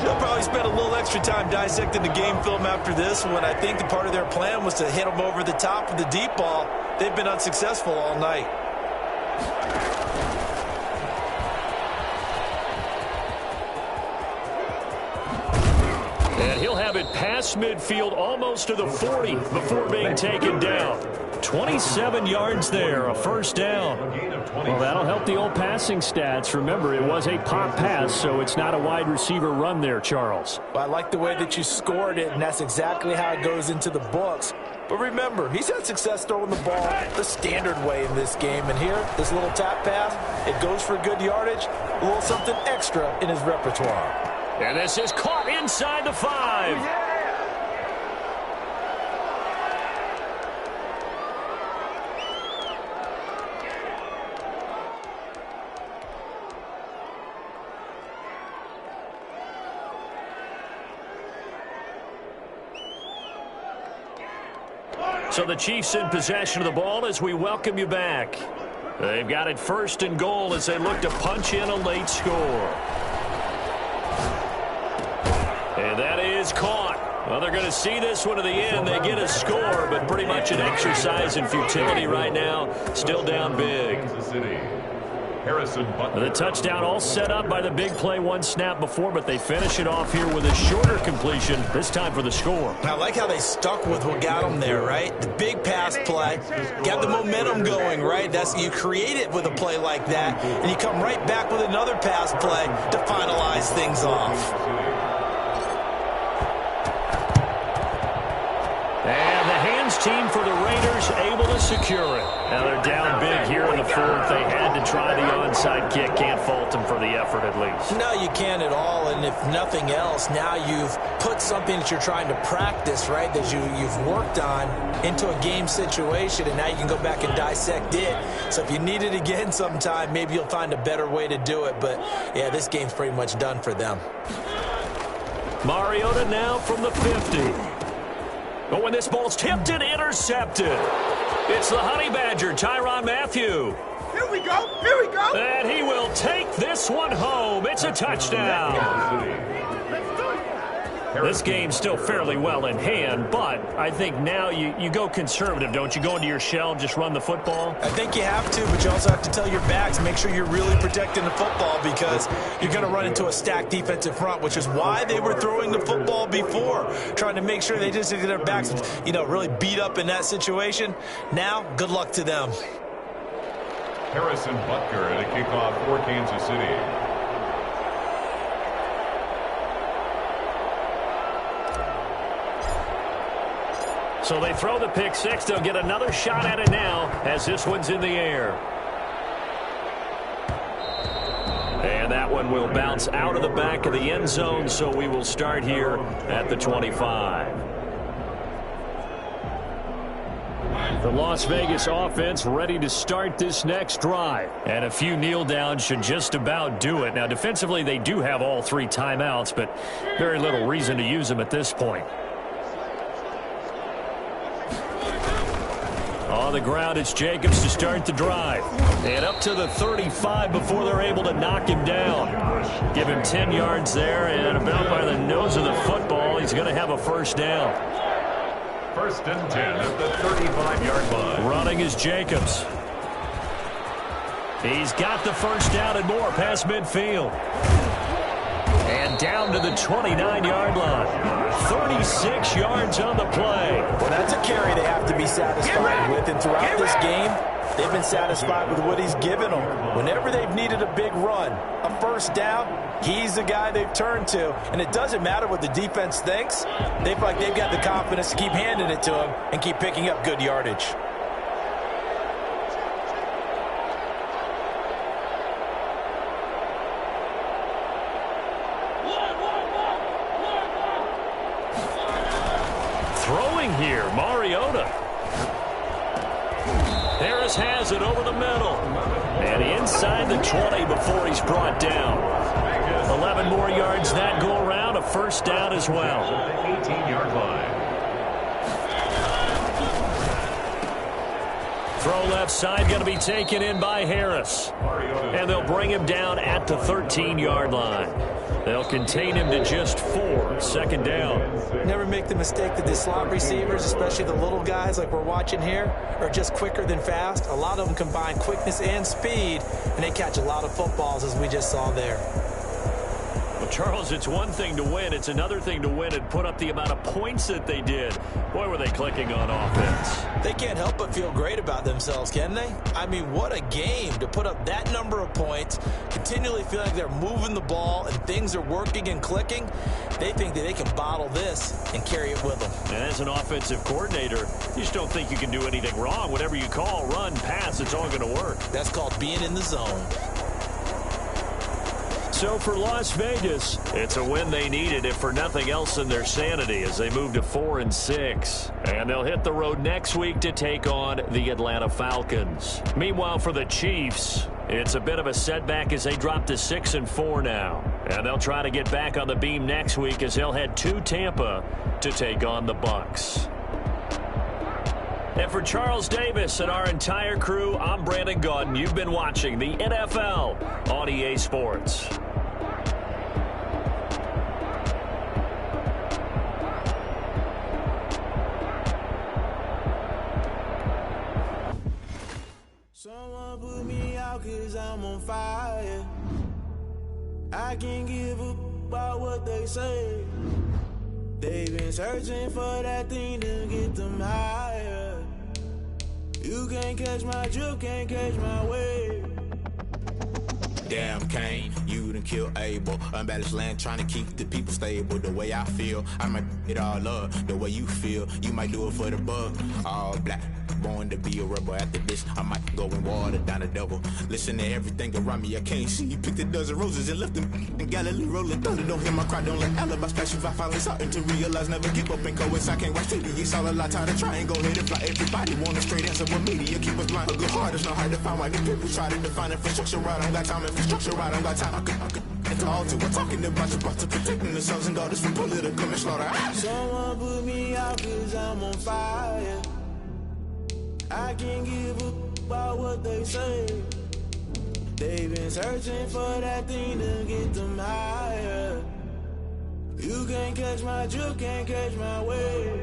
They'll probably spend a little extra time dissecting the game film after this one. I think the part of their plan was to hit them over the top of the deep ball. They've been unsuccessful all night. And he'll have it past midfield almost to the 40 before being taken down. 27 yards there, a first down. Well, that'll help the old passing stats. Remember, it was a pop pass, so it's not a wide receiver run there, Charles. Well, I like the way that you scored it, and that's exactly how it goes into the books. But remember, he's had success throwing the ball the standard way in this game. And here, this little tap pass, it goes for good yardage, a little something extra in his repertoire. And this is caught inside the 5. So the Chiefs in possession of the ball as we welcome you back. They've got it 1st and goal as they look to punch in a late score. And that is caught. Well, they're going to see this one to the end. They get a score, but pretty much an exercise in futility right now. Still down big. Harrison Butker. The touchdown all set up by the big play one snap before, but they finish it off here with a shorter completion, this time for the score. I like how they stuck with what got them there, right? The big pass play, got the momentum going, right? You create it with a play like that, and you come right back with another pass play to finalize things off. And the hands team for the Raiders able to secure it. Now they're down big here in the fourth. They had to try the onside kick. Can't fault them for the effort at least. No, you can't at all. And if nothing else, now you've put something that you're trying to practice, right, that you've worked on into a game situation, and now you can go back and dissect it. So if you need it again sometime, maybe you'll find a better way to do it. But, yeah, this game's pretty much done for them. Mariota now from the 50. Oh, when this ball's tipped and intercepted. It's the Honey Badger, Tyrann Mathieu. Here we go. Here we go. And he will take this one home. It's a touchdown. This game's still fairly well in hand, but I think now you go conservative, don't you? Go into your shell and just run the football? I think you have to, but you also have to tell your backs, make sure you're really protecting the football because you're going to run into a stacked defensive front, which is why they were throwing the football before, trying to make sure they just get their backs, really beat up in that situation. Now, good luck to them. Harrison Butker at a kickoff for Kansas City. So they throw the pick six. They'll get another shot at it now as this one's in the air. And that one will bounce out of the back of the end zone, so we will start here at the 25. The Las Vegas offense ready to start this next drive. And a few kneel downs should just about do it. Now, defensively, they do have all three timeouts, but very little reason to use them at this point. On the ground, it's Jacobs to start the drive. And up to the 35 before they're able to knock him down. Give him 10 yards there, and about by the nose of the football, he's going to have a first down. First and 10 at the 35-yard line. Running is Jacobs. He's got the first down and more past midfield. And down to the 29-yard line. 36 yards on the play. Well, that's a carry they have to be satisfied with. And throughout this game, they've been satisfied with what he's given them. Whenever they've needed a big run, a first down, he's the guy they've turned to. And it doesn't matter what the defense thinks. They feel like they've got the confidence to keep handing it to him and keep picking up good yardage. Here, Mariota. Harris has it over the middle. And inside the 20 before he's brought down. 11 more yards that go around, a first down as well. 18-yard line. Throw left side going to be taken in by Harris. And they'll bring him down at the 13-yard line. They'll contain him to just 4, second down. Never make the mistake that the slot receivers, especially the little guys like we're watching here, are just quicker than fast. A lot of them combine quickness and speed, and they catch a lot of footballs, as we just saw there. Well, Charles, it's one thing to win. It's another thing to win and put up the amount of points that they did. Boy, were they clicking on offense. They can't help but feel great about themselves, can they? I mean, what a game to put up that number of points, continually feel like they're moving the ball and things are working and clicking. They think that they can bottle this and carry it with them. And as an offensive coordinator, you just don't think you can do anything wrong. Whatever you call, run, pass, it's all going to work. That's called being in the zone. So for Las Vegas, it's a win they needed, if for nothing else than their sanity, as they move to 4-6. And they'll hit the road next week to take on the Atlanta Falcons. Meanwhile, for the Chiefs, it's a bit of a setback as they drop to 6-4 now. And they'll try to get back on the beam next week as they'll head to Tampa to take on the Bucs. And for Charles Davis and our entire crew, I'm Brandon Gaudin. You've been watching the NFL on EA Sports. Someone put me out 'cause I'm on fire. I can't give a about what they say. They've been searching for that thing to get them higher. You can't catch my drift, can't catch my wave. Damn Kane, you done killed Abel. Unbalanced land trying to keep the people stable. The way I feel, I might it all up. The way you feel, you might do it for the bug. All black, born to be a rebel. After this, I might go and water down the double. Listen to everything around me, I can't see. Picked a dozen roses and left them in Galilee rolling thunder. Don't hear my cry, don't let alibis pass you. I finally starting to realize, never give up and coincide. I can't watch TV, it's all a lot. Tired of trying, go ahead and fly. Everybody want a straight answer, but media keep us blind. A good heart is not hard to find. Why the people try to define infrastructure right? I don't got time, infrastructure right, I don't got time. I could it's all to we're talking about to protecting the sons and daughters from political manslaughter. Someone put me out cause I'm on fire. I can't give a about what they say. They've been searching for that thing to get them higher. You can't catch my drift, can't catch my wave.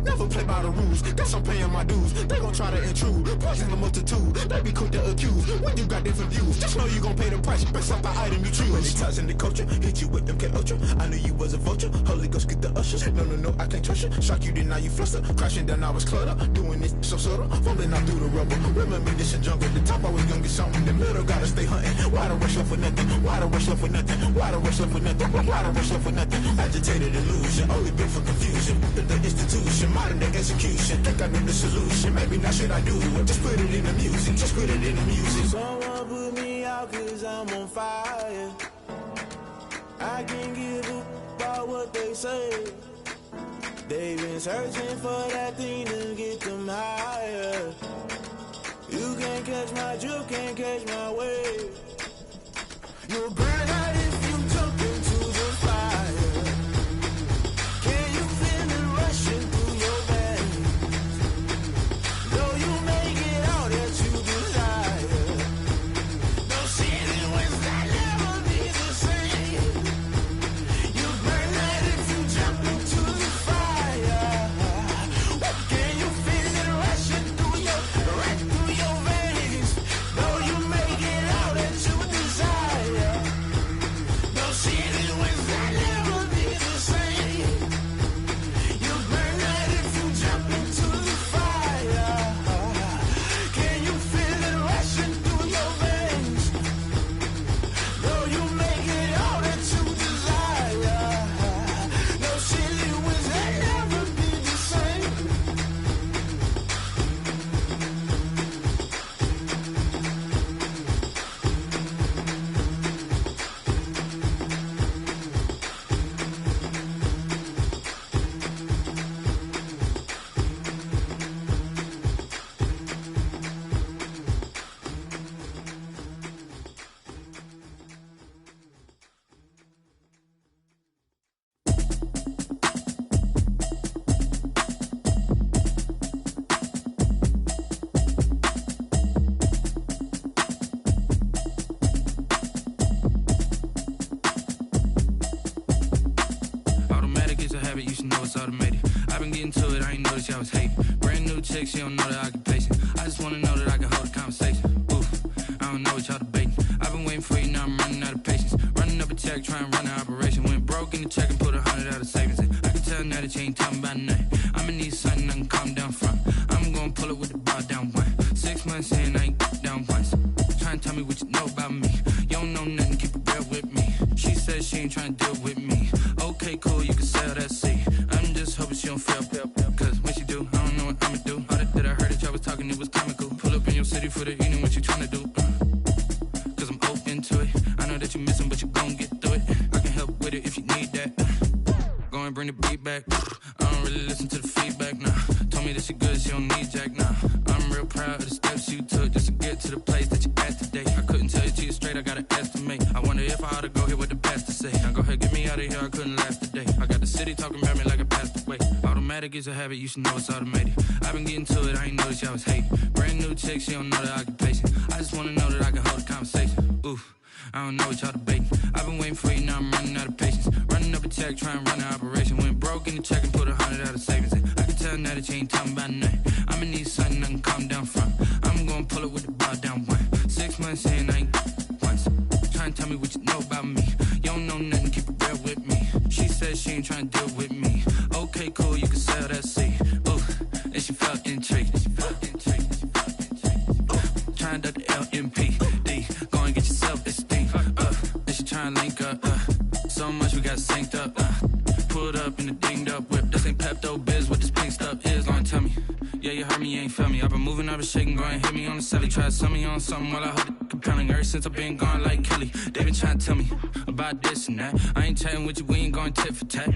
Never play by the rules, guess I'm paying my dues. They gon' try to intrude, poison the multitude. They be quick to accuse, when you got different views. Just know you gon' pay the price, based off the item you choose. When it's ties in the culture, hit you with MK Ultra. I knew you was a vulture, Holy Ghost get the ushers. No, I can't trust you. Shock you, then now you fluster. Crashing down, I was cluttered. Doing this so subtle, falling out through the rubble. Remember this a jungle, the top always gonna get something. In the middle, gotta stay hunting. Why the rush left for nothing? Why the rush left for nothing? Why the rush left for nothing? Why the rush left for nothing? Agitated illusion, only been for confusion. The institution, modern day execution. Think I know the solution, maybe now should I do it? Just put it in the music, just put it in the music. Someone put me out cause I'm on fire. I can't give a about what they say. They've been searching for that thing to get them higher. You can't catch my drift, can't catch my wave. You'll burn out if you jump into the fire. Can you feel it rushing through your veins? Though you may get all that you desire, no ceiling wins that never be the same. You burn out if you jump into the fire. Can you feel it rushing through your veins? Though you may get all that you desire, no ceiling wins that never be the same. You burn out if you jump into the fire. Can you feel it rushing through your veins? Though you may get all that you desire, no ceiling wins that never be the same. Automatic is a habit, you should know it's automated. I've been getting to it, I ain't noticed y'all was hating. Brand new chick, she don't know the occupation. I just wanna know that I can hold a conversation. Oof, I don't know what y'all debating. I've been waiting for you, now I'm running out of patience. Running up a check, trying to run an operation. Went broke in the check and put 100 out of savings in. I can tell now that you ain't talking about nothing. I'ma need something I can calm down from. I'm gonna pull it with the bar down one. 6 months in, I ain't down once. Trying to tell me what you know about me. You don't know nothing, keep it real with me. She said she ain't trying to deal with me. Okay, cool, you can sell that seat. I'm just hoping she don't fail. Cause when she do, I don't know what I'ma do. All that I heard that y'all was talking, it was comical. Pull up in your city for the evening, what you trying to do? Cause I'm open to it. I know that you missing, but you gon' get through it. I can help with it if you need that. Go and bring the beat back. I don't really listen to the feedback, nah. Told me that she good, she don't need jack, nah. I'm real proud of the steps you took just to get to the place that you at today. I couldn't tell you to you straight, I gotta estimate. I wonder if I ought to go here with the pastor say. Now go ahead, get me out of here, I couldn't last today. I got the city talking about me like I passed away. Automatic is a habit, you should know it's automated. I've been getting to it, I ain't noticed y'all was hating. Brand new chick, she don't know the occupation. I just wanna know that I can hold a conversation. Oof, I don't know what y'all debating. I've been waiting for you, now I'm running out of patience. Running up a check, trying to run an operation. Went broke in the check and put 100 out of savings in. I can tell now that you ain't talking about nothing. I'ma need something I can calm down from. she ain't tryna deal with me. Okay, cool, you can sell that seed. Ooh, and she felt intrigued. Trying to the LMPD. Go and get your self-esteem. And she tryna link up. So much we got synced up. Pulled up in the dinged up whip. This ain't Pepto-Biz, what this pink stuff is. Gonna tell me. Yeah, you heard me, you ain't felt me. I've been moving, I've been shaking, go and hit me on the celly. Try to sell me on something while I hold it compelling. Ever since I've been gone like Kelly. They been trying to tell me about this and that. I ain't chatting with you, we ain't going tit for tat.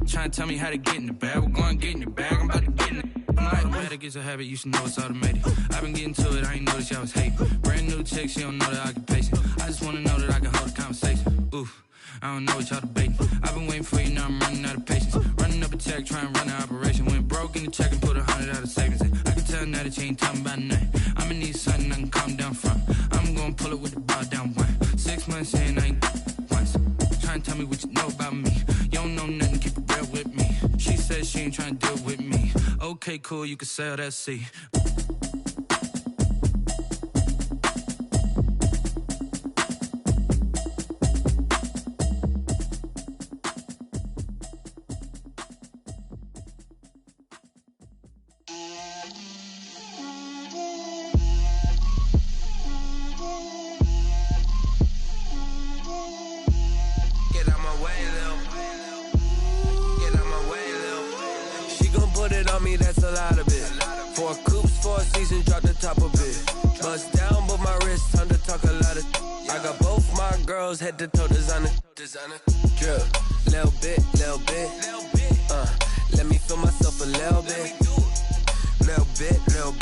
Trying to tell me how to get in the bag. We're going to get in your bag, I'm about to get in it. I'm like, automatic is a habit, you should know it's automated. I've been getting to it, I ain't noticed y'all was hating. Brand new chick, she don't know that I can pace it. I just wanna know that I can hold a conversation. Oof, I don't know what y'all debating. I've been waiting for you, now I'm running out of patience. Running up a check, trying to run an operation. Went broke in the check and put 100 out of savings in. I can tell now that you ain't talking about nothing. I'ma need something I can calm down from. I'm gonna pull it with the ball down one. 6 months in, I ain't once. Trying to tell me what you know about me. You don't know nothing, keep it real with me. She said she ain't trying to deal with me. Okay, cool, you can sell that seed. That's a lot of it. 4 coops, 4 seasons, drop the top of it. Bust down, but my wrist, time to talk a lot of. I got both my girls head to toe designer. Drip, little bit. Let me feel myself a little bit. Little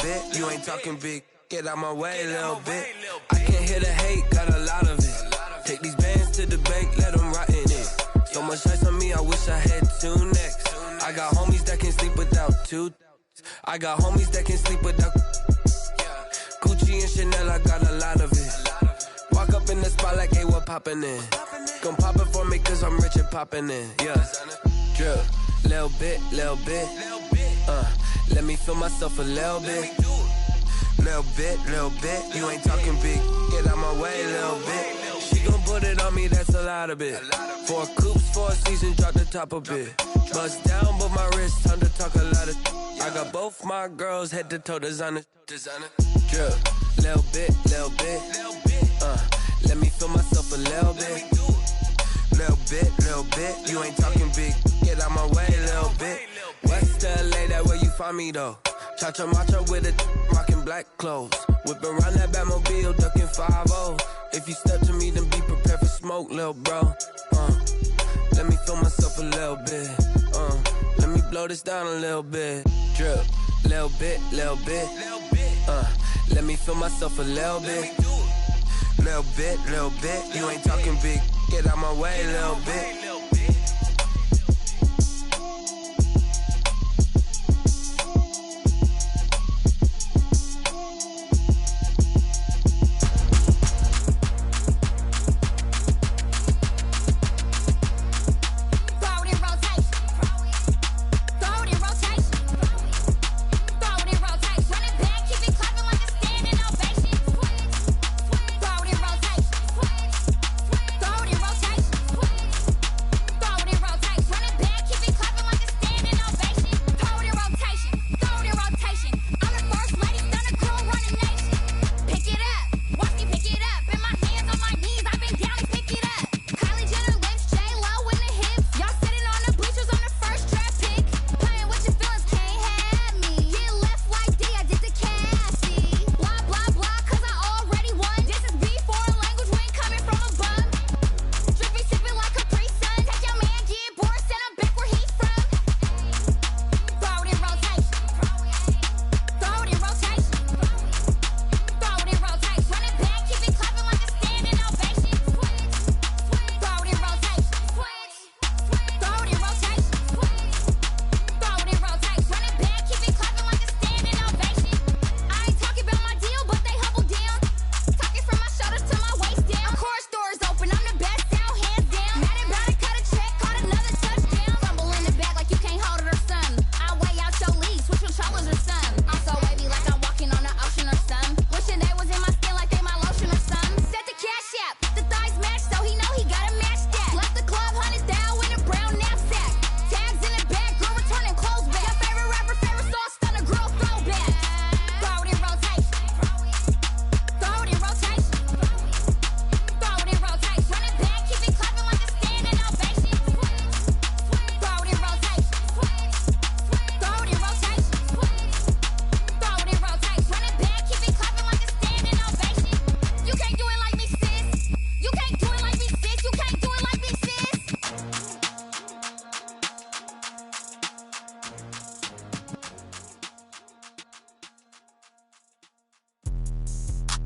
bit. You ain't talking big. Get out my way, little bit. I can't hear the hate, got a lot of it. Take these bands to the bank, let them rot in it. So much ice on me, I wish I had 2 necks. I got homies that can sleep without 2. I got homies that can sleep without Gucci and Chanel, I got a lot of it. Walk up in the spot like, hey, what poppin' in? Gon' pop it for me cause I'm rich and poppin' in. Yeah, drip, little bit. Let me feel myself a little bit. Little bit. You ain't talking big, get out my way, little bit. She gon' put it on me, that's a lot of it. 4 coops, 4 seasons, drop the top of it. Bust down, but my wrist, time to talk a lot of. I got both my girls head to toe designer. Drip, little bit. Let me feel myself a little bit. Little bit. You ain't talking big, get out my way, little bit. West LA, that where you find me though. Cha-cha matcha with it, rockin' black clothes. Whippin' around that Batmobile, duckin' 5-0. If you step to me, then be prepared for smoke, lil' bro. Let me feel myself a little bit. Let me blow this down a little bit. Drip, little bit. Let me feel myself a little bit. Little bit. You ain't talking big. Get out my way, little bit.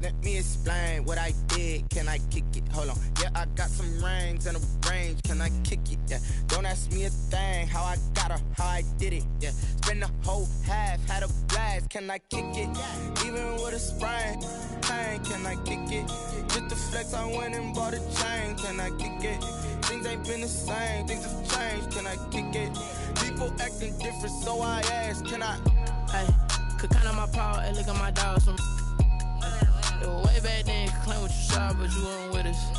Let me explain what I did. Can I kick it? Hold on. Yeah, I got some rings and a range. Can I kick it? Yeah. Don't ask me a thing. How I got her, how I did it. Yeah. Spend the whole half, had a blast. Can I kick it? Even with a sprain. Pain, can I kick it? Just the flex, I went and bought a chain. Can I kick it? Things ain't been the same. Things have changed. Can I kick it? People acting different, so I ask. Can I? Hey, could count on my power. Hey, look at my dogs. It was way back then, could claim what you saw, but you weren't with us.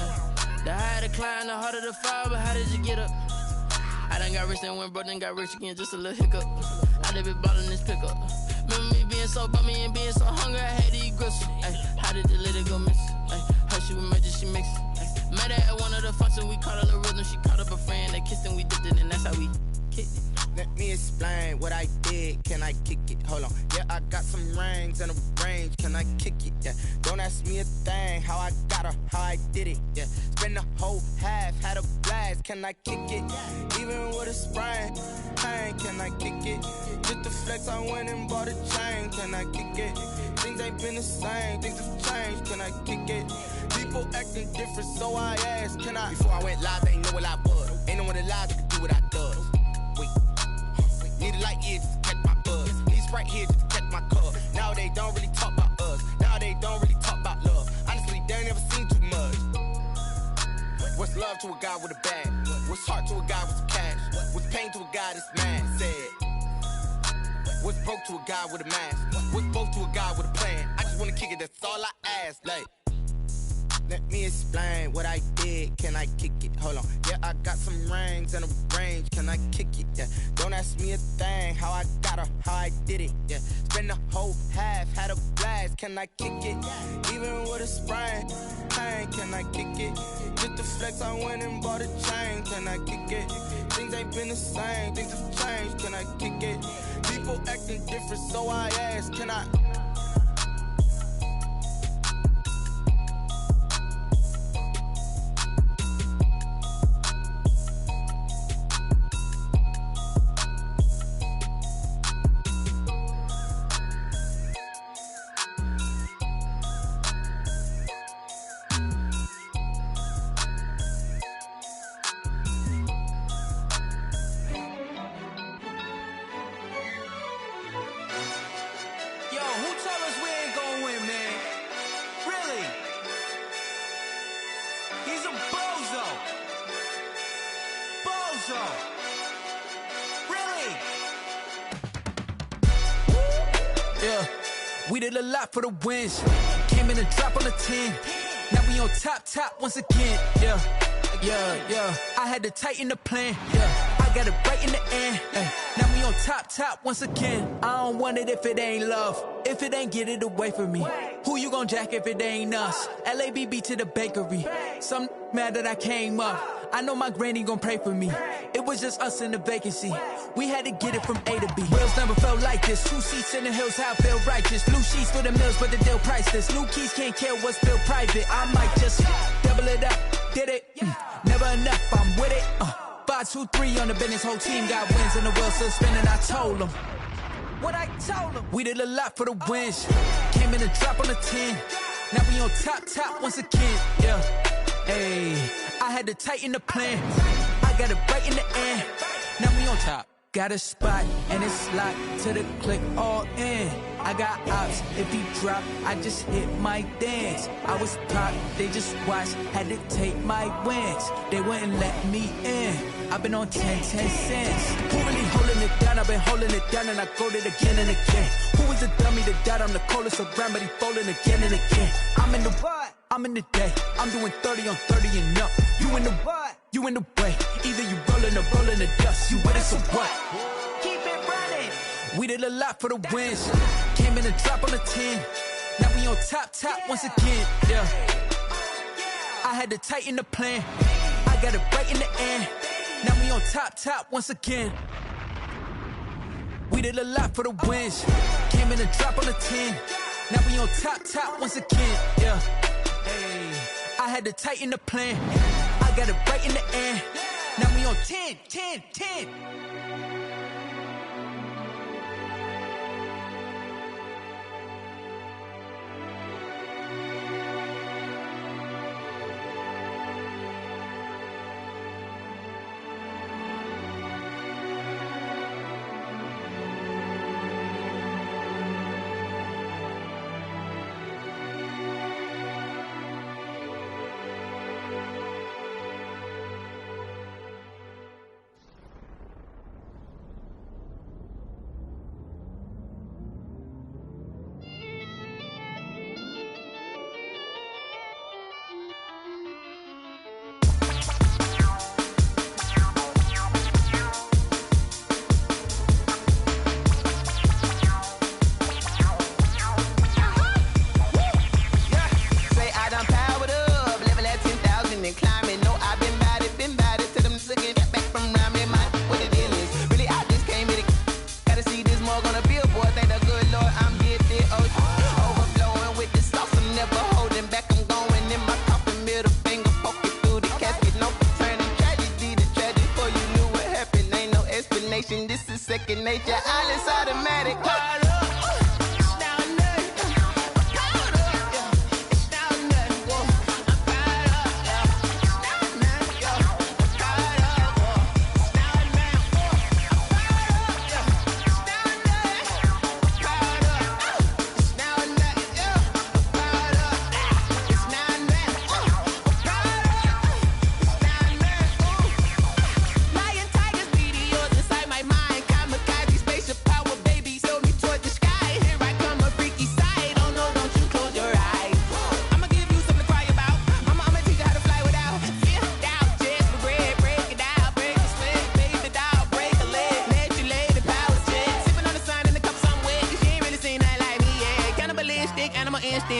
The higher the climb, the harder the fall, but how did you get up? I done got rich and went broke, then got rich again, just a little hiccup. I done been ballin' this pickup. Remember me being so bummy and being so hungry, I had to eat gristle. Ay, how did the lady go miss? Her she was major, she mixed. Met her at one of the functions, we caught a little rhythm, she caught up a friend, they kissed and we dipped it, and that's how we kicked it. Let me explain what I did. Can I kick it? Hold on. Yeah, I got some rings and a range. Can I kick it? Yeah. Don't ask me a thing. How I got her, how I did it. Yeah. Spend the whole half, had a blast. Can I kick it? Even with a sprain. Pain, can I kick it? Just the flex, I went and bought a chain. Can I kick it? Things ain't been the same. Things have changed. Can I kick it? People acting different, so I asked. Can I? Before I went live, they ain't know what I was. Ain't no one alive that could do what I does. Need a light year just to catch my buzz. Need Sprite here just to catch my cup. Now they don't really talk about us. Now they don't really talk about love. Honestly, they ain't never seen too much. What's love to a guy with a bag? What's heart to a guy with some cash? What's pain to a guy that's mad? Said. What's broke to a guy with a mask? What's both to a guy with a plan? I just wanna kick it, that's all I ask. Like, let me explain what I did. Can I kick it? Hold on. Yeah, I got some rings and a range. Can I kick it? Yeah. Don't ask me a thing. How I got her, how I did it. Yeah. Spend the whole half, had a blast. Can I kick it? Even with a sprain. Pain, can I kick it? Just the flex, I went and bought a chain. Can I kick it? Things ain't been the same. Things have changed. Can I kick it? People acting different, so I ask. Can I? We did a lot for the wins. Came in and dropped on the 10. Now we on top once again. Yeah. I had to tighten the plan. Yeah. I got it right in the end. Now we on top once again. I don't want it if it ain't love. If it ain't, get it away from me. Who you gon' jack if it ain't us? LABB to the bakery. Some mad that I came up. I know my granny gon' pray for me. It was just us in the vacancy. We had to get it from A to B. Wheels never felt like this. 2 seats in the hills, how I feel righteous. Blue sheets for the mills, but the deal priceless. New keys can't care what's still private. I might just double it up. Did it? Never enough, I'm with it. 5, 2, 3 on the business. Whole team got wins and the wheels still spinning. I told them what I told them. We did a lot for the wins. Came in and dropped on the 10. Now we on top once again. Yeah. Hey, I had to tighten the plan. I got it right in the end. Now we on top. Got a spot and it's locked to the click all in. I got ops, if he drop, I just hit my dance. I was top, they just watched, had to take my wins. They wouldn't let me in. I've been on 10 cents. Who really holding it down? I've been holding it down and I go it again and again. Who was the dummy that died? I'm the coldest around, but he folding again and again. I'm in the what? I'm in the day. I'm doing 30 on 30 and up. You in the what? You in the way. Either you rolling or rolling the dust. You with us or what? Keep it running. We did a lot for the wins. Came in and dropped on the 10. Now we on top once again. Yeah. I had to tighten the plan. I got it right in the end. Now we on top once again. We did a lot for the wins. Came in and dropped on the 10. Now we on top once again. Yeah. Hey, I had to tighten the plan. I got it right in the end. Now we on 10. second nature. All is automatic.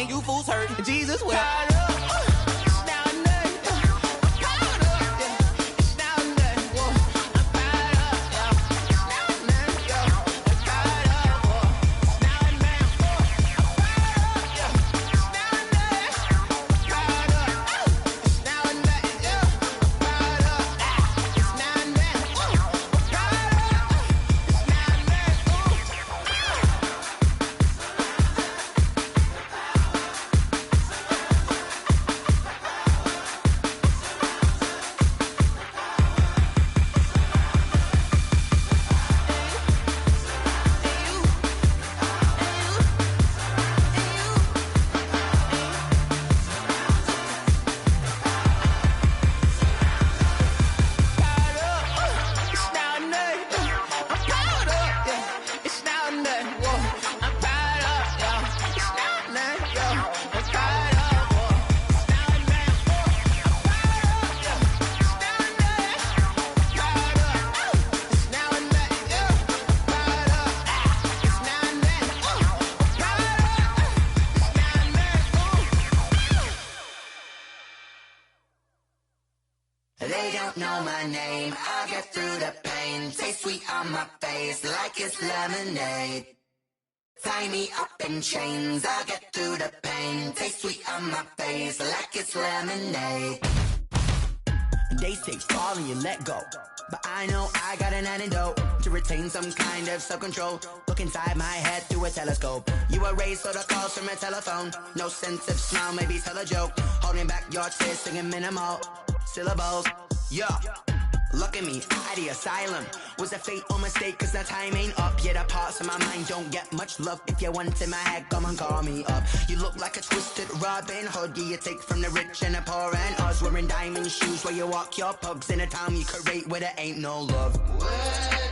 You fools hurt. Jesus will. They don't know my name, I'll get through the pain. Taste sweet on my face like it's lemonade. Tie me up in chains, I'll get through the pain. Taste sweet on my face like it's lemonade. They say fall and you let go, but I know I got an antidote to retain some kind of self-control. Look inside my head through a telescope. You erase all the calls from a telephone. No sense of smile, maybe tell a joke. Holding back your tears, singing minimal syllables. Yeah, look at me, at the asylum. Was a fate or mistake, cause the time ain't up. Yet the parts of my mind don't get much love. If you want in my head, come and call me up. You look like a twisted Robin Hood. Yeah, you take from the rich and the poor and us. Wearing diamond shoes where you walk your pugs in a town you create where there ain't no love. Where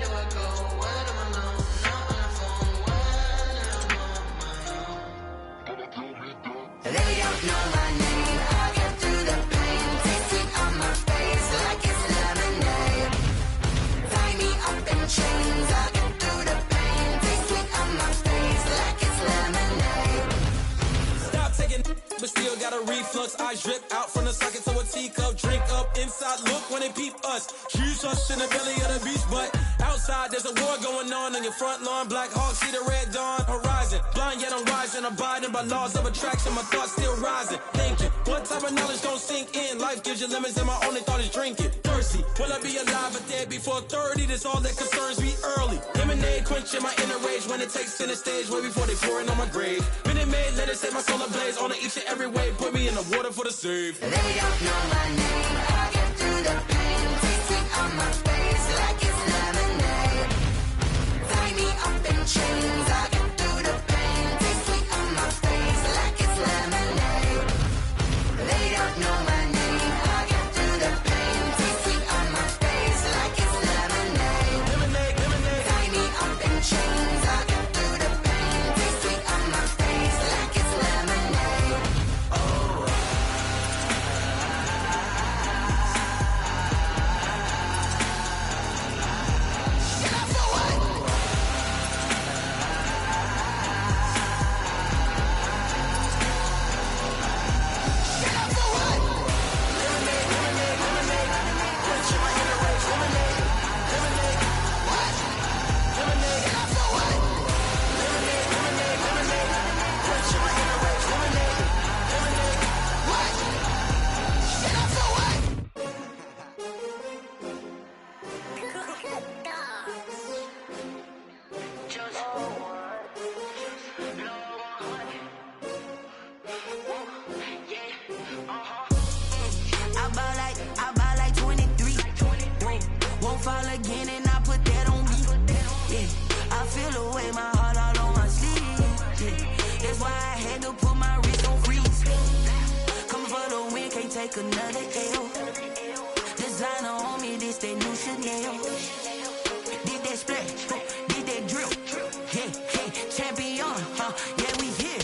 do I go? Where do I know? Not on the phone, when I'm on my own. They don't know my name, I'll get through the pain. Taste sweet on my face like it's lemonade. Tie me up in chains, I'll get through the pain. Taste sweet on my face like it's lemonade. Stop taking but still got a reflux. Eyes drip out from the socket to a teacup. Drink up inside, look when they peep us. Choose us in the belly of the beach, but outside there's a war going on your front lawn. Black Hawk see the red dawn horizon. Blind yet I'm rising, abiding by laws of attraction. My thoughts still rising, thinking what type of knowledge don't sink in. Life gives you lemons and my only thought is drinking. Thirsty, will I be alive or dead before 30? That's all that concerns me early. Lemonade quenching my inner rage when it takes center stage way before they pour it on my grave. Minute Maid, let it set my soul ablaze on each and every way. Put me in the water for the save. They don't know my name, I'll get through the pain. Taste sweet on my face like it's lemonade. Tie me up in chains, I'll get through the pain. Taste sweet on my face like it's lemonade. They don't know my name, I'll get through the pain. Taste sweet on my face like it's lemonade. Lemonade, lemonade. Tie me up in chains, I'll get through the pain. Taste sweet on my face like it's lemonade. take another L. Designer on me, this that new Chanel. Did that splash, did that drill. Yeah, champion, yeah, we here.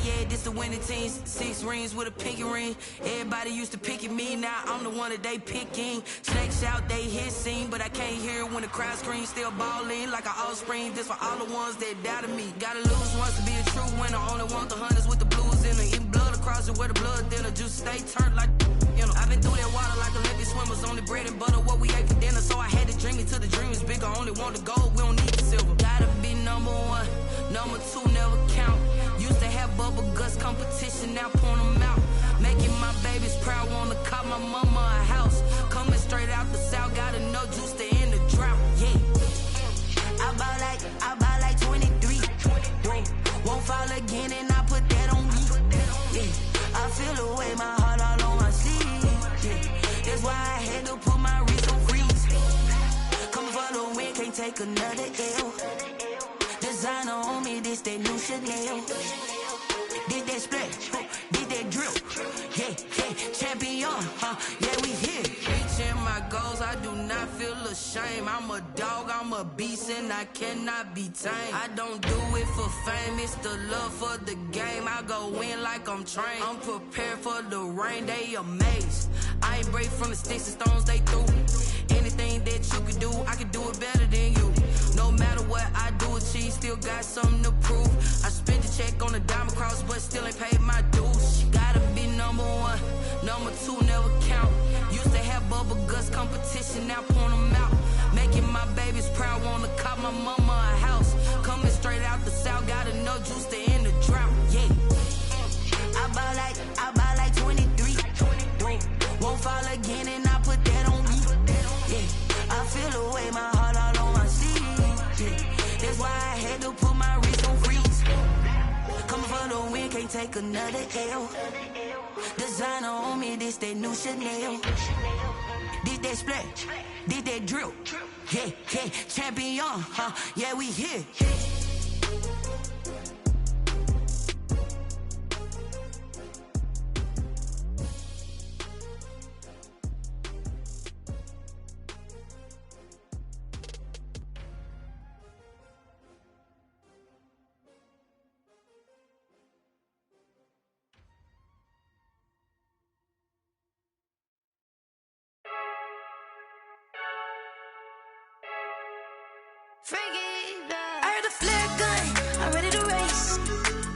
Yeah, this the winning team. 6 rings with a pinky ring. Everybody used to pick at me, now I'm the one that they picking. Snakes out, they hit scene, but I can't hear when the crowd screams. Still balling like an offspring. This for all the ones that doubted me. Gotta lose once to be a true winner. Only want the hunters with the blues in it. Eating blood across it where the blood thinner. Just stay turned like, you know. I've been through that water like Olympic swimmers. Only bread and butter, what we ate for dinner. So I had to dream it till the dream is bigger. Only want the gold, we don't need the silver. Gotta be number 1, number 2 never count. Used to have bubble guts competition, now point them out. Making my babies proud, wanna cop my mama a house. Coming straight out the south, gotta know juice to end the drought. Yeah, I buy like 23. Won't fall again, and I put that on me. Yeah, I feel the way, my heart all on my sleeve. Yeah, that's why I had to put my wrist on freeze. Coming for the win, can't take another L. Designer on me, this that new Chanel. Did that splash, did that drill. Yeah, champion, yeah, we here. Reaching my goals, I do not feel ashamed. I'm a dog, I'm a beast, and I cannot be tamed. I don't do it for fame, it's the love for the game. I go in like I'm trained. I'm prepared for the rain, they amazed. I ain't brave from the sticks and stones they threw. Anything that you can do, I can do it better than you. No matter what I do, achieve, still got something to prove. I spent the check on the diamond cross, but still ain't paid my dues. Gotta be number 1, number 2 never count. Used to have bubble guts competition, now point them out. Making my babies proud, wanna cop my mama a house. Coming straight out the south, gotta know juice to end the drought. Yeah, I buy like 23. Won't fall again, and I put that on me. Yeah, I feel the way, my heart all on my sleeve. Yeah, that's why I had to put my wrist on freeze. Coming for the win, can't take another L. Designer on me, this that new Chanel. Did that splash, did that drill. Yeah, champion, yeah, we here. I heard the flare gun, I'm ready to race.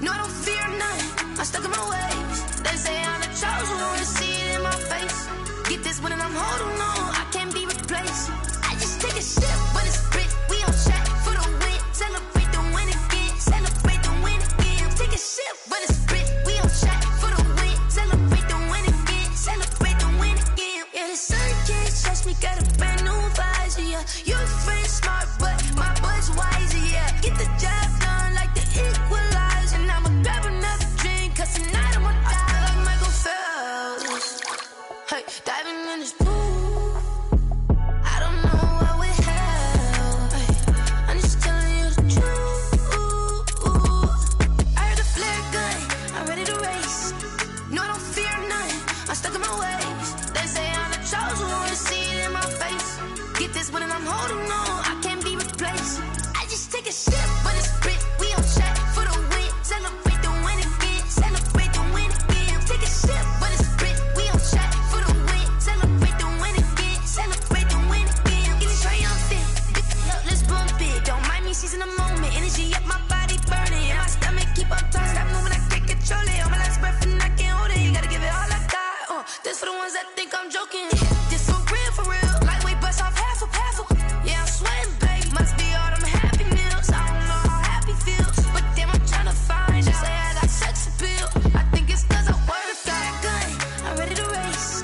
No, I don't fear none, I'm stuck in my ways. They say I'm the chosen one, to see it in my face. Get this one and I'm holding on, I can't be replaced. I just take a sip, but it's spit, we on track for the win. Celebrate the win again, celebrate the win again. Take a sip, but it's spit, we on track for the win. Celebrate the win again, celebrate the win again. Yeah, the sun can't touch me, got a brand new visor, yeah. You're friend smart, but my bud's wiser, yeah. Get the job done like the equalizer. And I'ma grab another drink, cause tonight I'ma die like Michael Phelps. Hey, diving in this pool, I don't know what would help. Hey, I'm just telling you the truth. I heard the flare gun, I'm ready to race. No, I don't fear none, I'm stuck in my ways. They say I'm the chosen one, to see it in my face. Get this one and I'm holding on, I can't be replaced. I just take a sip, but it's spit, we on track for the win. Celebrate the win again, celebrate the win again. Take a sip, but it's spit, we on track for the win. Celebrate the win again, celebrate the win again. Get it triumphant, let's bump it. Don't mind me, she's in the moment. Energy up, my body burning, and my stomach keep on turning. Stop moving, I can't control it. On my last breath and I can't hold it. You gotta give it all I got. This for the ones that think I'm joking. This for real. Lightweight bust off half a. Yeah, I'm sweating, babe. Must be all them happy meals. I don't know how happy feels, but damn, I'm trying to find out. Say I got sex appeal. I think it's cause I work a gun. I'm ready to race.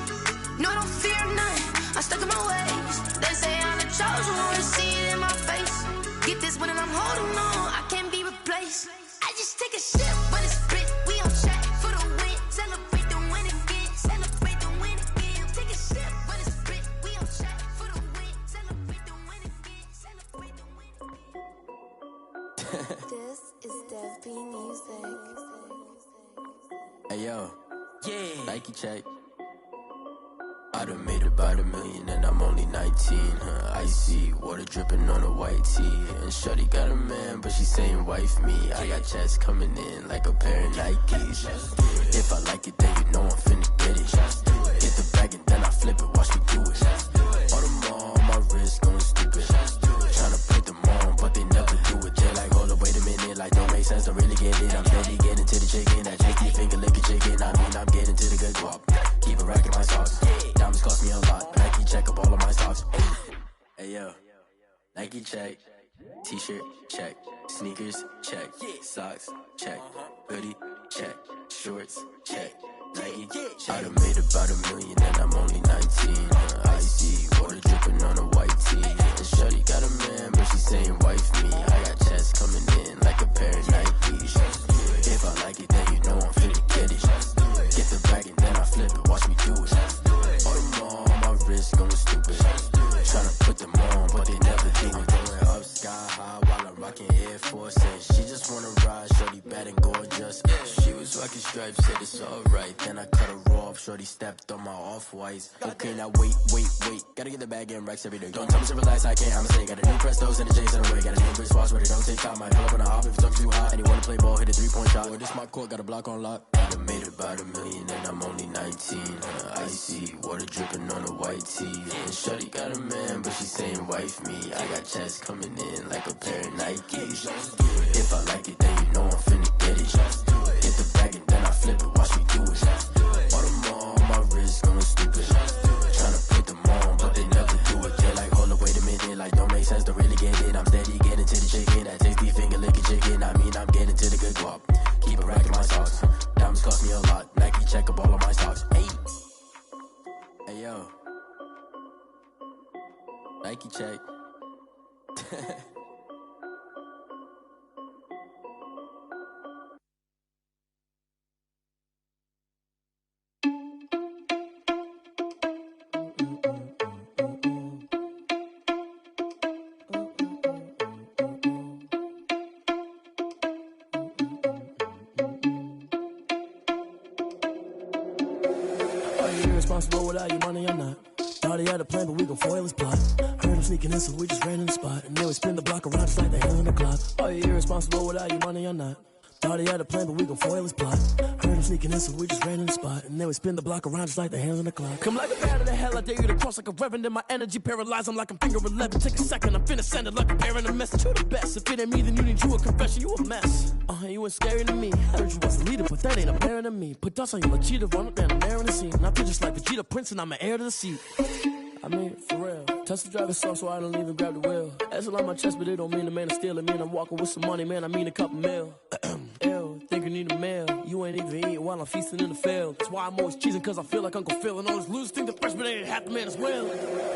No, I don't fear none, I'm stuck in my ways. They say I'm the chosen one, to see it in my face. Get this one and I'm holding on, I can't be replaced. I just take a sip, but it's spit, we on track for the win. Celebrate the win again, celebrate the win again. Take a sip, but it's spit, we on track for the win. Celebrate the win again, celebrate the win again. This is Dev B Music. Hey yo, Yeah. Nike check. I done made about $1 million and I'm only 19. Icy water dripping on a white tee. And shorty got a man, but she saying wife me. I got checks coming in like a pair of Nikes. If I like it, then you know I'm finna get it. Get the bag and then I flip it, watch me do it. All them on my wrist going stupid. Tryna put them on, but they never do it. They're like, hold up, wait a minute, like don't make sense, don't really get it. I'm steady getting to the chicken, that tricky finger licking chicken. I mean, I'm getting to the good guap. Keep a rack in my socks. Diamonds cost me a lot. Nike check up all of my stocks. Hey yo, Nike check. T-shirt check. Sneakers check. Socks check. Hoodie check. Shorts check. Nike check. I done made about $1 million and I'm only 19. Icy water dripping on a white tee. And shorty got a man, but she saying wife me. I got checks coming in like a pair of Nikes. If I like it, then you know I'm finna get it. Get the bag and then I flip it, watch me do it. All them on my wrist going stupid. Tryna put them on, but they never do it. Going up sky high while I'm rocking Air Force. And she just wanna ride, shorty bad and gorgeous. She was rocking stripes, said it's alright. Then I cut her off, shorty stepped on my off-whites. Okay, now wait. Gotta get the bag and racks every day. Don't tell me to relax, I can't, I'ma say. Got a new Prestos and a J's in the way. Got a new British watch, but it don't take time. Might pull up on a hop if it's up too high. And you wanna play ball, hit a 3-point shot. Or this my court, got a block on lock. I done made about $1 million and I'm only 19. Icy water dripping on a white tee. And shorty got a man, but she saying wife me. I got checks coming in like a pair of Nikes. If I like it, then you know I'm finna get it. Get the bag and then I flip it, watch me do it. All them on my wrist going stupid. Tryna put them on, but they never do it. They're like, hold up, wait a minute, like don't make sense, don't really get it. I'm steady getting to the chicken, that tasty finger licking chicken. I mean, I'm getting to the good guap. Keep a rack in my socks. Diamonds cost me a lot. Nike check up all of my stocks. Hey yo, Nike check. Irresponsible without your money, I'm not. Thought he had a plan, but we gon' foil his plot. Heard him sneaking in, so we just ran in the spot. And then we spin the block around just like the hand on the clock. Are you irresponsible without your money, I'm not. Thought he had a plan, but we gon' foil his plot. Heard him sneaking in, so we just ran in the spot. And then we spin the block around just like the hands on the clock. Come like a bat of the hell, I dare you to cross like a reverend. In my energy paralyzed, I'm like I'm finger 11. Take a second, I'm finna send it like a parent a message. You the best, if it ain't me, then you need you a confession. You a mess, you ain't scary to me. Heard you was a leader, but that ain't apparent to me. Put dust on you like Cheetah, run up down the air in the scene. I feel just like Vegeta Prince and I'm an heir to the seat. I mean, for real. Touch the driver's soft, so I don't even grab the wheel. That's on my chest, but it don't mean the man is stealing. Man, I'm walking with some money, man, I mean a couple mil. Ew, think you need a meal. You ain't even eating while I'm feasting in the field. That's why I'm always cheesing, cause I feel like Uncle Phil. And all those losers think the freshman ain't half the man as well.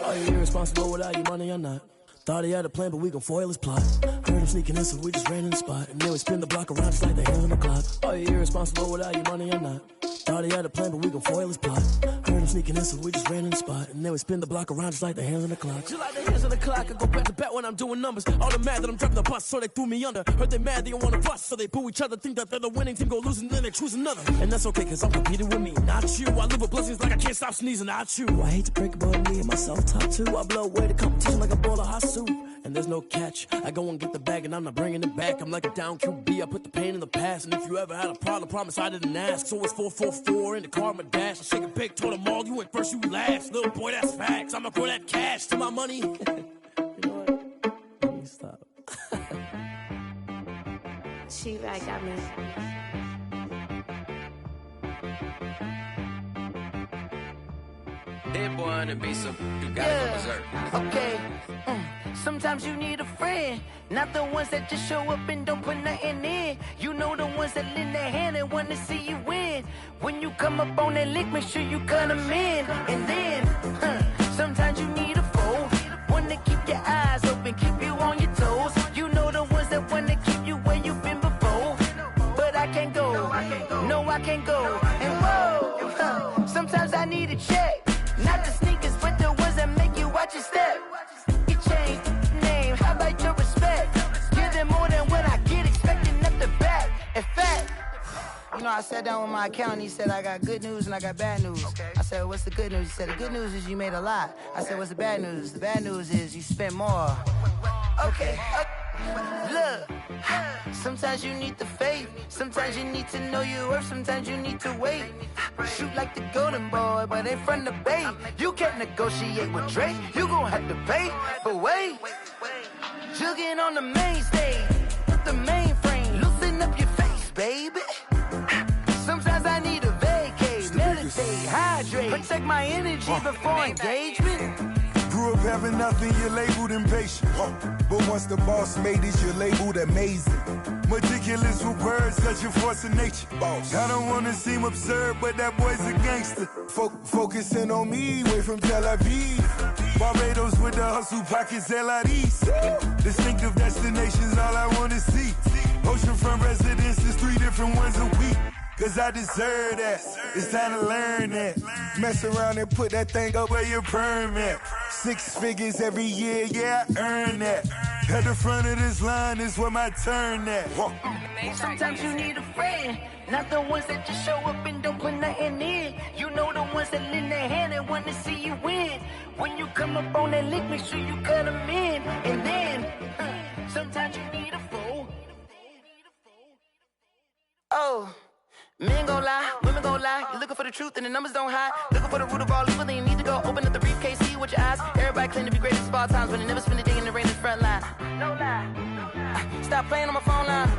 Are you irresponsible without your money, I'm not. Thought he had a plan, but we gon' foil his plot. Heard him sneaking in, so we just ran in the spot. And then we spin the block around just like the hands on the clock. Are you irresponsible without your money, I'm not. Thought he had a plan, but we gon' foil his plot. Heard him sneaking in, so we just ran in the spot. And then we spin the block around just like the hands on the clock. Just like the hands on the clock, I go back to back when I'm doing numbers. All the mad that I'm driving the bus, so they threw me under. Heard they mad, they don't wanna bust, so they boo each other. Think that they're the winning team, go losing, then they choose another. And that's okay, cause I'm competing with me, not you. I live with blessings like I can't stop sneezing, not you. I hate to break it, but me and myself top two. I blow away the competition like a bowl of hot soup. And there's no catch. I go and get the bag and I'm not bringing it back. I'm like a down QB, I put the pain in the past. And if you ever had a problem, promise I didn't ask. So it's 444 in the car, my dash. I shake a big, told them all, you went first, you last. Little boy, that's facts. I'ma throw that cash to my money. You know what? Let me stop. She right, got me. That boy on the beat, so you gotta go berserk. Okay. Sometimes you need a friend, not the ones that just show up and don't put nothing in. You know the ones that lend their hand and want to see you win. When you come up on that lick, make sure you cut them in. And then, sometimes you need a foe, one to keep your eyes open, keep you on your toes. You know the ones that want to keep you where you've been before. But I can't go, no I can't go. And whoa, sometimes I need a check. Not the sneakers, but the ones that make you watch your step. You change name, how about your respect? Give them more than what I get, expecting at the back. In fact, you know I sat down with my accountant. He said, I got good news and I got bad news. Okay. I said, what's the good news? He said, the good news is you made a lot. I said, what's the bad news? The bad news is you spent more. Okay. Look, sometimes you need the faith. Sometimes you need to know your worth. Sometimes you need to wait. Shoot like the golden boy, but ain't from the bay. You can't negotiate with Drake. You gon' have to pay. But wait, jugging on the main stage, the mainframe, loosen up your face, baby. Sometimes I need a vacate, meditate, hydrate, protect my energy before engagement. Grew up having nothing, you're labeled impatient. But once the boss made it, you're labeled amazing. Meticulous with words, such a force of nature. I don't wanna seem absurd, but that boy's a gangster. Focusing on me, way from Tel Aviv. Barbados with the hustle pockets, LIDs. Distinctive destinations, all I wanna see. Oceanfront residences, 3 different ones a week. Cause I deserve that, it's time to learn that. Mess around and put that thing up where your perm at. 6 figures every year, yeah, I earn that. At the front of this line is where my turn at. Sometimes you need a friend, not the ones that just show up and don't put nothing in. You know the ones that lend their hand and want to see you win. When you come up on that lick, make sure you cut them in. And then, sometimes you need a fool. Oh. Men gon' lie, women gon' lie. You're looking for the truth and the numbers don't hide. Looking for the root of all evil, then you need to go open up the briefcase, see with your eyes. Everybody claim to be greatest of all times, but they never spend a day in the rain in the front line. No lie. Stop playing on my phone line.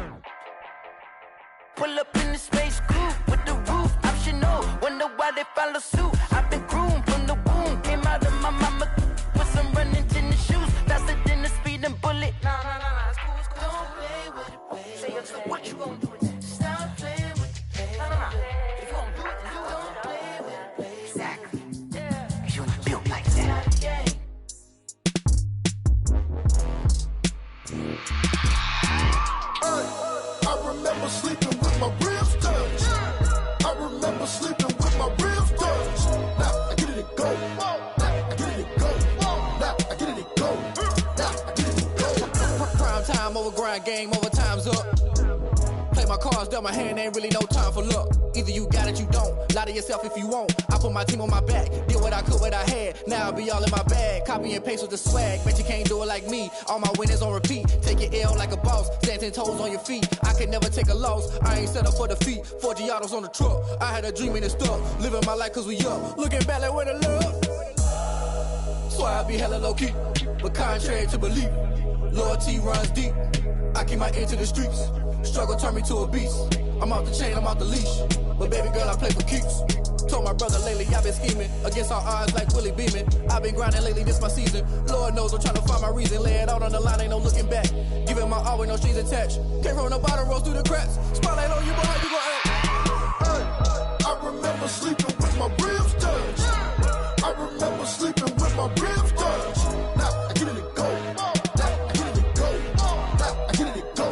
Pull up in the space coupe with the roof optional. Wonder why they follow suit. I've been groomed from the womb. Came out of my mama with some running tennis shoes. Faster than the speeding bullet. Nah, it's cool, it's cool. Don't play with it, baby. Say it, so what you gon' do with that? Stop playing with it. If you don't do it, then you don't play with it, baby. Exactly. Yeah. Cause you're not built like that. Yeah. I remember sleeping with my ribs touched. I remember sleeping with my ribs touched. Now I get it and go. Now I get it and go. Now I get it and go. Now I get it and go. Prime time over grind game, over time's up. Play my cards, dealt my hand, ain't really no time for luck. Either you got it, you don't. Lie to yourself if you won't. I put my team on my back, did what I could, what I had. Now I'll be all in my bag, copy and paste with the swag. Bet you can't do it like me. All my winners on repeat. Take your L like a boss, stand 10 toes on your feet. I can never take a loss. I ain't set up for defeat. 4 Giottos on the truck. I had a dream and it stuck. Living my life cause we up. Looking back like where the love. So I be hella low key, but contrary to belief, loyalty runs deep. I keep my ear to the streets. Struggle turned me to a beast. I'm off the chain, I'm off the leash. But baby girl, I play for keeps. Told my brother lately, I've been scheming against all odds like Willie Beeman. I've been grinding lately, this my season. Lord knows I'm trying to find my reason. Lay it out on the line, ain't no looking back. Giving my all with no strings attached. Came from the bottom, rose through the cracks. Spotlight on you, but how you gon' act? I remember sleeping with my ribs touched. I remember sleeping with my ribs touched. Now I get it and go. Now I get it and go. Now I get it and go.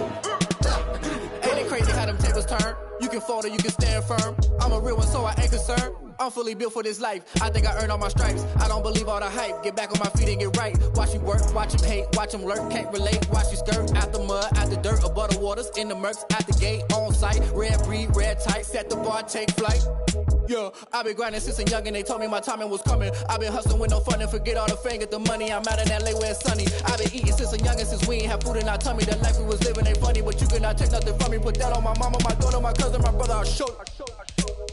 Now I get it and go. Ain't it crazy how them tables turn? You can fold or you can stand firm. I'm a real one, so I ain't concerned. I'm fully built for this life. I think I earned all my stripes. I don't believe all the hype. Get back on my feet and get right. Watch you work, watch him hate, watch him lurk. Can't relate, watch you skirt. Out the mud, out the dirt, above the waters, in the murks, out the gate, on site. Red breed, red tight, set the bar, take flight. Yeah, I been grinding since a young and they told me my timing was coming. I been hustling with no fun and forget all the fame, get the money. I'm out in LA where it's sunny. I been eating since a young and since we ain't have food in our tummy. The life we was living ain't funny, but you cannot take nothing from me. Put that on my mama, my daughter, my cousin, my brother, I'll show you.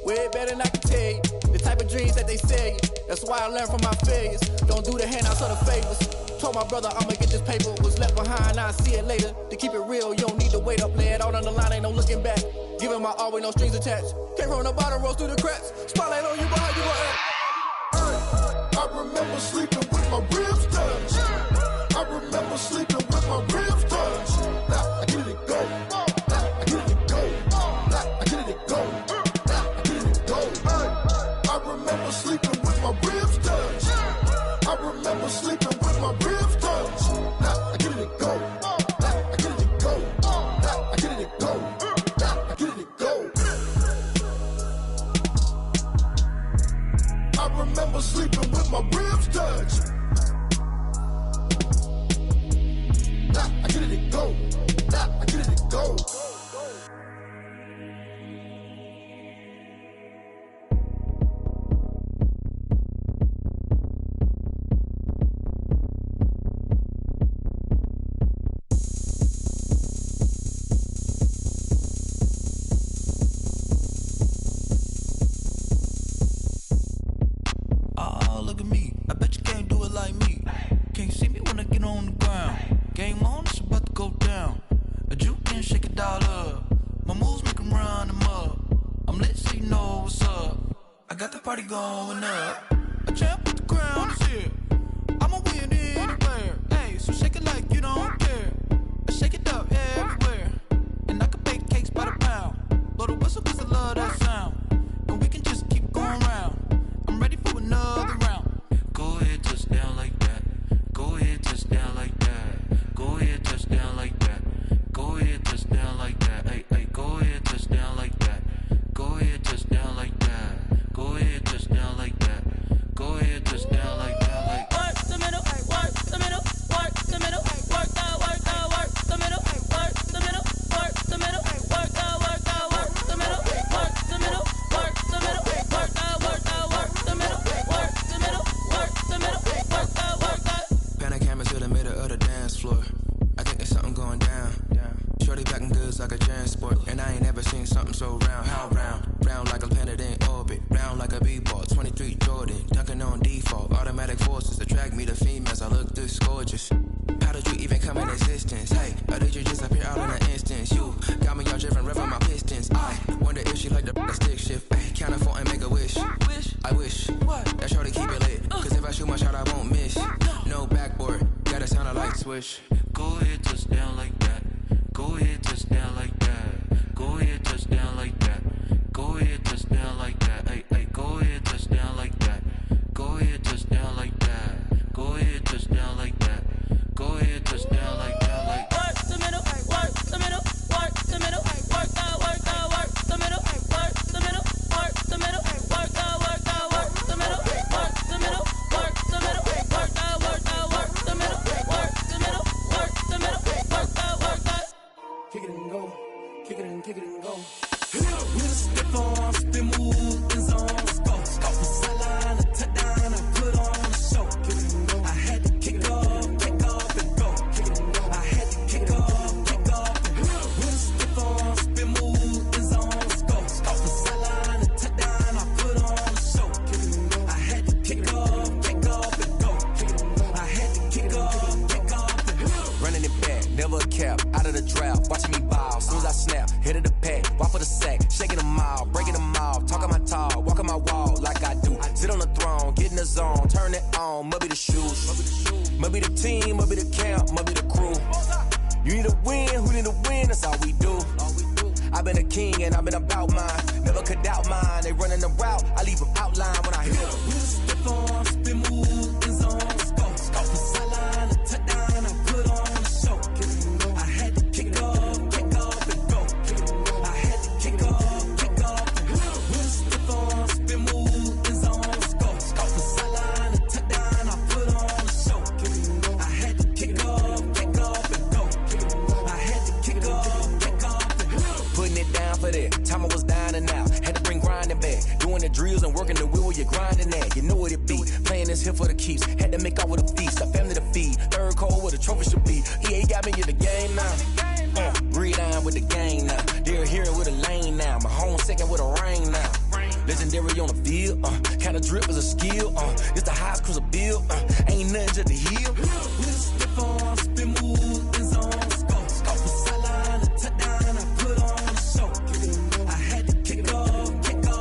Way better than I can tell you. The type of dreams that they sell you. That's why I learned from my failures. Don't do the handouts or the favors. Told my brother I'ma get this paper. Was left behind, I'll see it later. To keep it real, you don't need to wait up. Lay it out on the line, ain't no looking back. Giving my all with no strings attached. Came from the bottom, rose through the cracks. Spotlight on you, but how you gon' act? I remember sleeping with my ribs touched. I remember sleeping with my ribs touched. Now I get it and go. Now I get it and go. Now I get it and go. Now I get it and go. I remember sleeping with my ribs touched. I remember sleeping with my ribs touched. Now I get it and go. Now I get it and go. Now I get it and go. Now I get it and go. I remember sleeping with my ribs touched. Now I get it and go. Now I get it and go. got the party going up. A champ with the crown is here. I'ma win anywhere. Hey, so shake it like you don't care. I shake it up everywhere. And I can bake cakes by the pound. Blow the whistle 'cause I love that sound. And we can just keep going round. I'm ready for another round. Go ahead, touch down like that. Go ahead, touch down like that. Go ahead, touch down like that. Go ahead, touch down like that. Hey, hey, go ahead, touch down like that. Go ahead, touch down like that. Go ahead, touch down like that. Go ahead, touch down like that. Like work the middle, work the middle, work the middle, work the middle, work the middle, work the middle, work the middle, work the middle, work the middle, work the middle, work the middle, work the middle, work the middle, work the. Pan a camera to the middle of the dance floor. I think there's something going down. Shorty packing goods like a transport, and I ain't never seen something so round. How round? Round like a planet in orbit, round like a b-ball. 23 Jordan, dunking on default. Automatic forces attract me to females. I look this gorgeous. How did you even come in existence? Hey, or did you just appear out in an instance? You got me all driven, revving my pistons. I wonder if she like the stick shift. Hey, count it 4 and make a wish. I wish that shorty keep it lit. 'Cause if I shoot my shot, I won't miss. No backboard, gotta sound a light switch. go ahead, touch down like that. Go ahead, touch down like that. Go ahead, touch down like that. Go ahead, touch down like that. Hey, hey, go ahead, touch down like that. Go ahead, touch down like that. Go ahead, touch down like that. Go ahead, touch down like that. Like work the middle, work the middle, work the middle, work the middle, work the middle, work the middle, work the middle, work the middle, work the middle, work the middle, work the middle, work the middle, work the middle, work the middle, work the. Kick it and go, kick it and go. With a step on, spin move, and zone, scope. From sideline to touchdown, I put on a show. I had to kick off and go. I had to kick off and go. With a step on, spin move, and zone, scope. From sideline to touchdown, I put on a show. I had to kick off and go. I had to kick off and go. Running it back, never a cap, out of the drought, watching me ball. Soon as I snap, hit of the pack, walk for the sack, shaking them all, breaking them off, talking my talk, walking my wall like I do. Sit on the throne, get in the zone, turn it on, must be the shoes, must be the team, must be the camp, must be the crew. You need a win, who need a win, that's all we do. I've been a king and I've been about mine, never could doubt mine. They running the route, I leave them outline when I hit them. Step on, spin move, and zone, scope. From sideline to touchdown, I put on a show. I had to kick off and go. I had to kick off and go. With a step on, spin move, and zone, scope. From sideline to touchdown, I put on a show. I had to kick off and go. I had to kick off and go. Putting it down for that, time I was down and out, had to bring grinding back, doing the drills and working the wheel where you're grinding at, you know what it be, playing this here for the keeps, had to make off with a feast, a family to feed, third cold where the trophy should be, EA got me in the game now, breathe on with the game now, they're here with a lane now, my home second with a rain now, legendary on the field, kinda drip is a skill, it's the highest cruiser bill, ain't nothing to the hill. With a step on, spin move, and zone, scope. From sideline to touchdown, I put on a show. I had to kick off and go.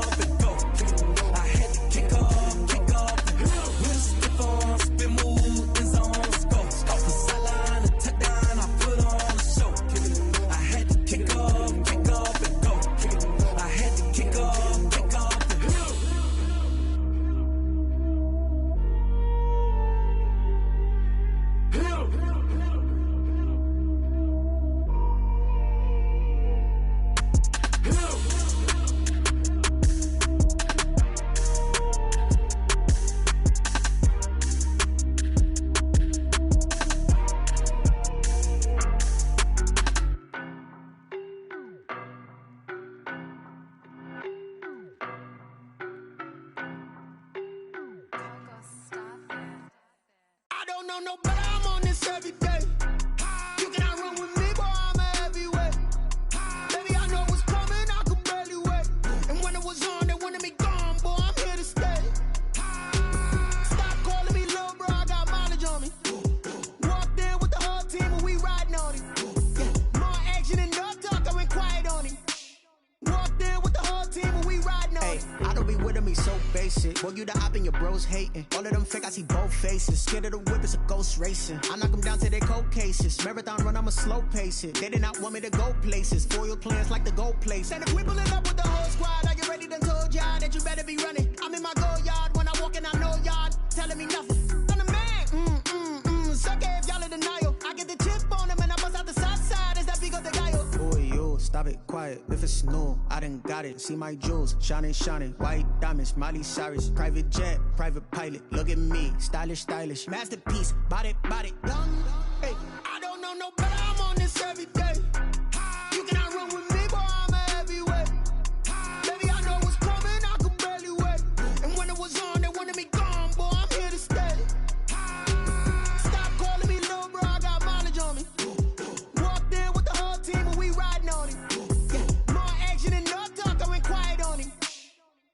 I had to kick off and go. With a step on, spin move, and zone, scope. From sideline to touchdown, I put on a show. I had to kick off and go. I had to kick off and go. I don't know no better, I'm on this every day. You cannot run with me, boy, I'm a heavyweight. Baby, I know what's coming, I could barely wait. And when it was on, they wanted me gone, boy, I'm here to stay. Stop calling me little bro, I got mileage on me. Walked in with the whole team and we riding on it. Yeah, more action and no talk, I went quiet on it. Walked in with the whole team and we riding on it. I don't be with me so basic. Boy, you the op and your bros hating. All of them fake, I see both faces. Scared of the whip, it's a ghost racing. I knock them down to their cold cases. Marathon run, I'ma slow pace it. They did not want me to go places. Foil plans like the gold place. And if we pulling up with the whole squad, are you ready? Done told y'all that you better be running. I'm in my go yard. When I walk in, I know y'all telling me nothing. I'm the man. Suck it if y'all in denial. I get the chip on them and I bust out the south side. Is that Vigo de Gallo? Boy, yo, stop it, quiet. If it's new, I done got it. See my jewels, shining, shining. White diamonds, Miley Cyrus. Private jet, private pilot. Look at me, stylish, stylish. Masterpiece, body, body. Hey, I don't know no better. I'm on this every day. You cannot run with me, boy. I'm a heavyweight. Baby, I know what's coming. I could barely wait. And when it was on, they wanted me gone, boy. I'm here to stay. Stop calling me little bro. I got mileage on me. Walked in with the whole team and we riding on him. Yeah, more action and no talk. I went quiet on him.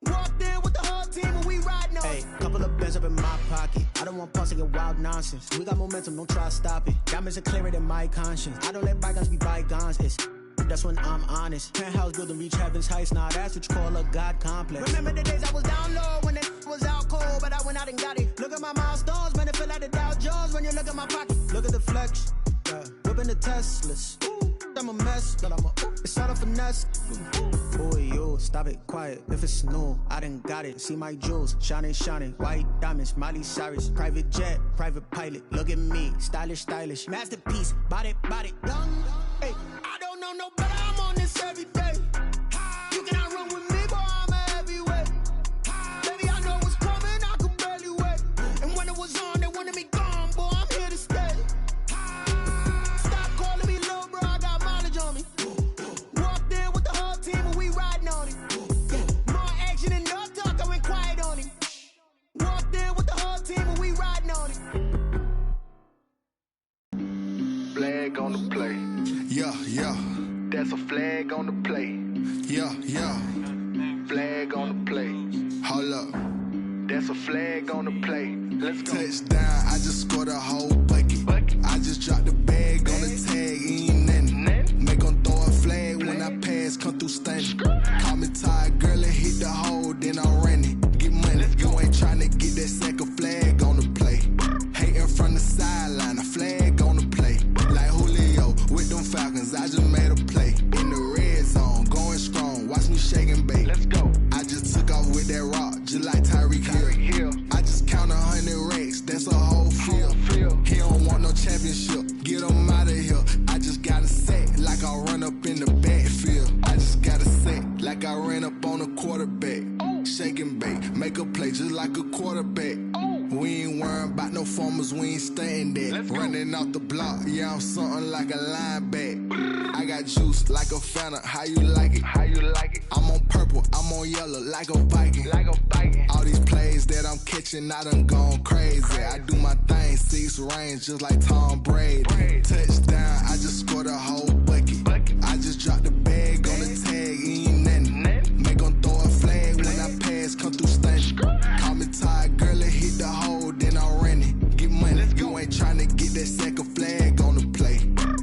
Walked in with the whole team and we riding on him. Hey, couple of bands up in my pocket. I don't want pause to get wild nonsense. We got momentum, don't try to stop it. Diamonds are clearer than my conscience. I don't let bygones be bygones. That's when I'm honest. Penthouse building, reach heaven's heights. Now that's what you call a God complex. Remember the days I was down low when it was out cold, but I went out and got it. Look at my milestones, man, it feel like the Dow Jones when you look at my pocket. Look at the flex, whipping the Teslas. I'm a mess, but it's all a finesse. Boy, yo, stop it, quiet. If it's new, I done got it. See my jewels, shining, shining. White diamonds, Miley Cyrus. Private jet, private pilot. Look at me, stylish, stylish. Masterpiece, body, body. Hey, I don't know no better. I'm on this every day. You cannot run with me, boy. I'm a heavyweight. Baby, I know what's coming. I could barely wait. And when it was on, they wanted me gone, boy. I'm here to stay. Stop calling me little bro. I got mileage on me. Walked in with the whole team and we riding on him. Yeah, more action and no talk. I went quiet on him. Walked in with the whole team and we riding on him. Flag on the play. Yeah, yeah. That's a flag on the play. Yeah, yeah. Flag on the play. Hold up. That's a flag on the play. Let's go. Touchdown, I just scored a whole bucket. I just dropped the bag on the tag, ain't nothing. Make 'em throw a flag when I pass, come through stunning. Call me tired, girl, and hit the hole, then I'm running. Get money, you ain't tryna get that second flag on the play. Hating from the sideline, a flag on the play. Like Julio with them Falcons, I just made a play. In the red zone, going strong, watch me shake and bake. Let's go. I just took off with that rock, just like Tyreek Hill. I just count 100 racks, that's a whole field. He don't want no championship, get him out of here. I just got a set, like I run up in the backfield. I just got a set, like I ran up on a quarterback. Shake and bake, make a play just like a quarterback. We ain't worrying about no formers, we ain't staying there. Running off the block, yeah, I'm something like a linebacker. I got juice like a Fanta, how you like it? How you like it? I'm on purple, I'm on yellow, like a Viking. Like a Viking. All these plays that I'm catching, I done gone crazy. I do my thing, 6 range, just like Tom Brady. Touchdown, I just scored a whole bucket. I just dropped the bag on the tag, ain't nothing. Make 'em throw a flag when I pass, come through stunning. Call me tired, girl, and hit the hole, then I'm running. Get money, you ain't tryna get that second flag on the play.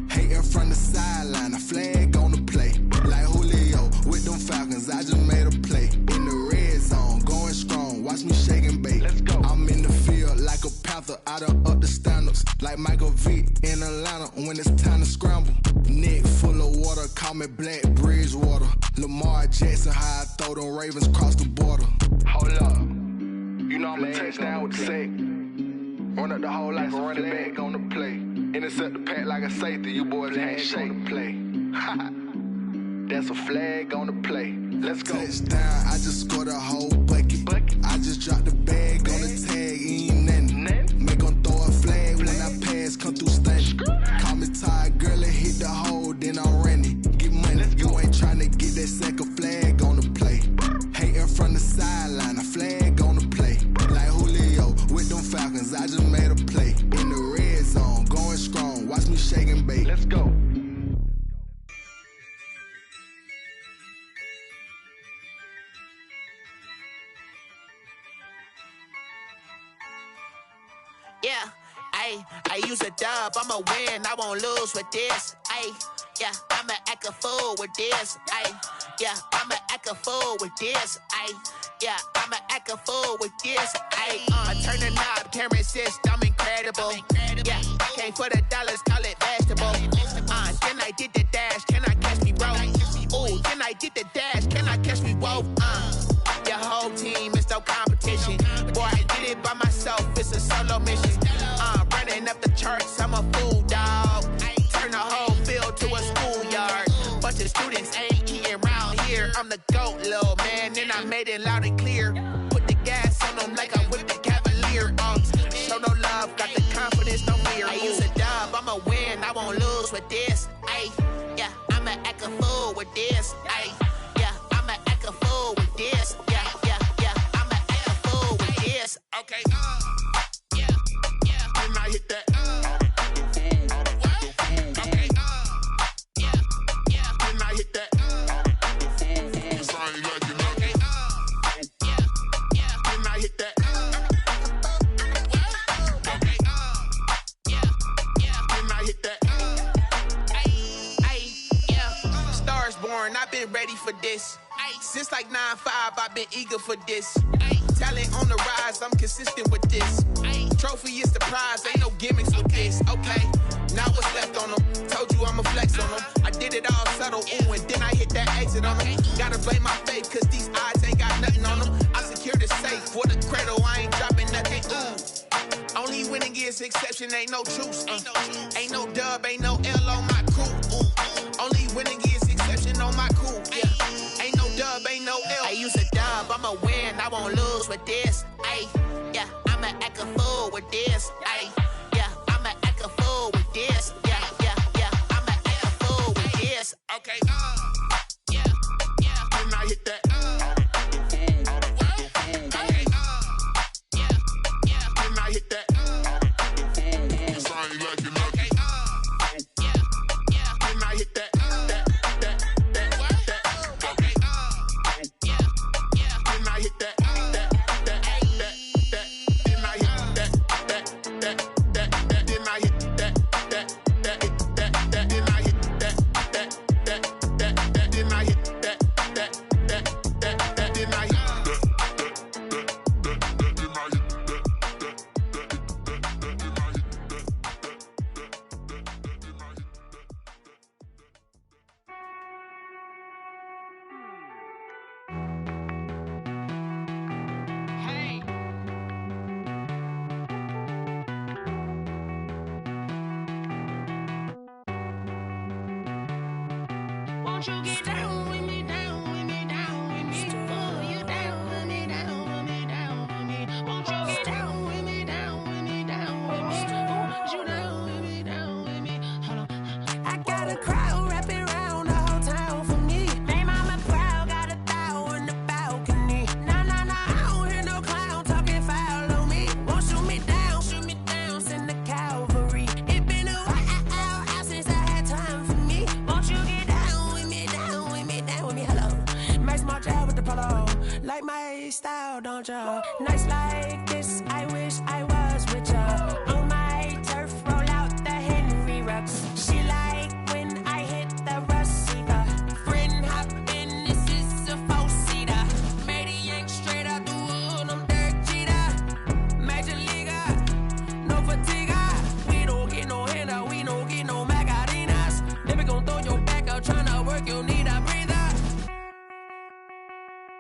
Hating from the sideline, a flag on the play. Like Julio with them Falcons, I just made a play. In the red zone, going strong, watch me shake and bake. Let's go. I'm in the field like a Panther, I done up the standards. Like Michael Vick in Atlanta when it's time to scramble. Neck full of water, call me Black Bridgewater. Lamar Jackson, how I throw them Ravens cross the border. Hold up. You know I'm a touchdown with the sack. Run up the whole like a running back on the play. Intercept the pack like a safety. You boys ain't shake the play. That's a flag on the play. Let's go. Touchdown, I just scored a whole bucket. I just dropped the bag on the tag, ain't nothing. Make 'em throw a flag when I pass, come through stunning. Call me tired, girl, and hit the hole, then I'm running. Get money, you ain't tryna get that second flag on the play. Hating from the sideline, a flag on the play. Like Julio with them Falcons, I just made a play. In the red zone, going strong, watch me shake and bake. Let's go. Yeah, I use a dub, I'ma win, I won't lose with this. Yeah, I'ma act a fool with this. Yeah, I'ma act a fool with this. Yeah, I'ma act a fool with this. I turn the knob, camera assist, I'm incredible. Yeah, came for the dollars, call it vegetable. Then I did the dash, can I catch me, bro? Ooh, then I did the dash, can I catch me, whoa? Your whole team is no competition. Boy, I did it by myself, it's a solo mission. Running up the charts, I'm a fool, dog. Turn the whole field to a schoolyard. Bunch of students ain't eating round here. I'm the GOAT, little man, and I made it loud and clear. Put the gas on them like I whipped the Cavalier. Show no love, got the confidence, no fear. I use a dub, I'ma win, I won't lose with this. Yeah, I'ma act a fool with this. Yeah, I'ma act a fool with this. Yeah, I'ma act a fool with this. Okay, yeah, and I hit that. Okay, yeah, and I hit that. Cause I ain't like it. Okay, yeah, and I hit that. Okay, yeah, and I hit that. Yeah, Stars born, I've been ready for this. Since like 9-5, I've been eager for this. Talent on the rise, I'm consistent with this. Trophy is the prize, ain't no gimmicks with this. Okay, now what's left on them? Told you I'ma flex on them. I did it all subtle, ooh, and then I hit that exit on them. Gotta blame my faith, cause these odds ain't got nothing on them. I secure the safe for the cradle, I ain't dropping nothing, ooh. Only winning is exception, ain't no truce. Ain't no dub, ain't no L on my crew. Ooh. Only winning is exception on my crew, yeah. Ain't no dub, ain't no L. I use a dub, I'ma win, I won't lose with this. Yeah, I'ma act a fool with this. Yeah, I'ma act a fool with this. Yeah, I'ma act a fool with this. Okay, yeah, and I hit that. Okay, yeah, and I hit that. Cause I ain't like it. Okay, yeah, and I hit that. Won't you get down with me, down with me, down with me? Oh, you down with me, down with me, down with me. Won't you get down with me, down with me, down with me? Oh, you down with me, down with me? Hold on. I got a crowd wrapping around the whole town for me. Name on my crowd, got a thou in the balcony. Nah, I don't hear no clown talking foul on me. Won't shoot me down, send the cavalry. It been a while since I had time for me. Won't you get down with me, down with me, down with me? Hello. Max my job with the polo. Like my style, don't ya? Nights like this, I wish I was with ya. On my turf, roll out the Henry Rux. She like when I hit the receiver. Friend hop in, this is a four-seater. Made a yank straight out the wood, I'm Derek Jeter. Major leaguer, no fatigue. We don't get no handout, we don't get no Macarinas. Never gon' throw your back out, tryna work, you need a breather.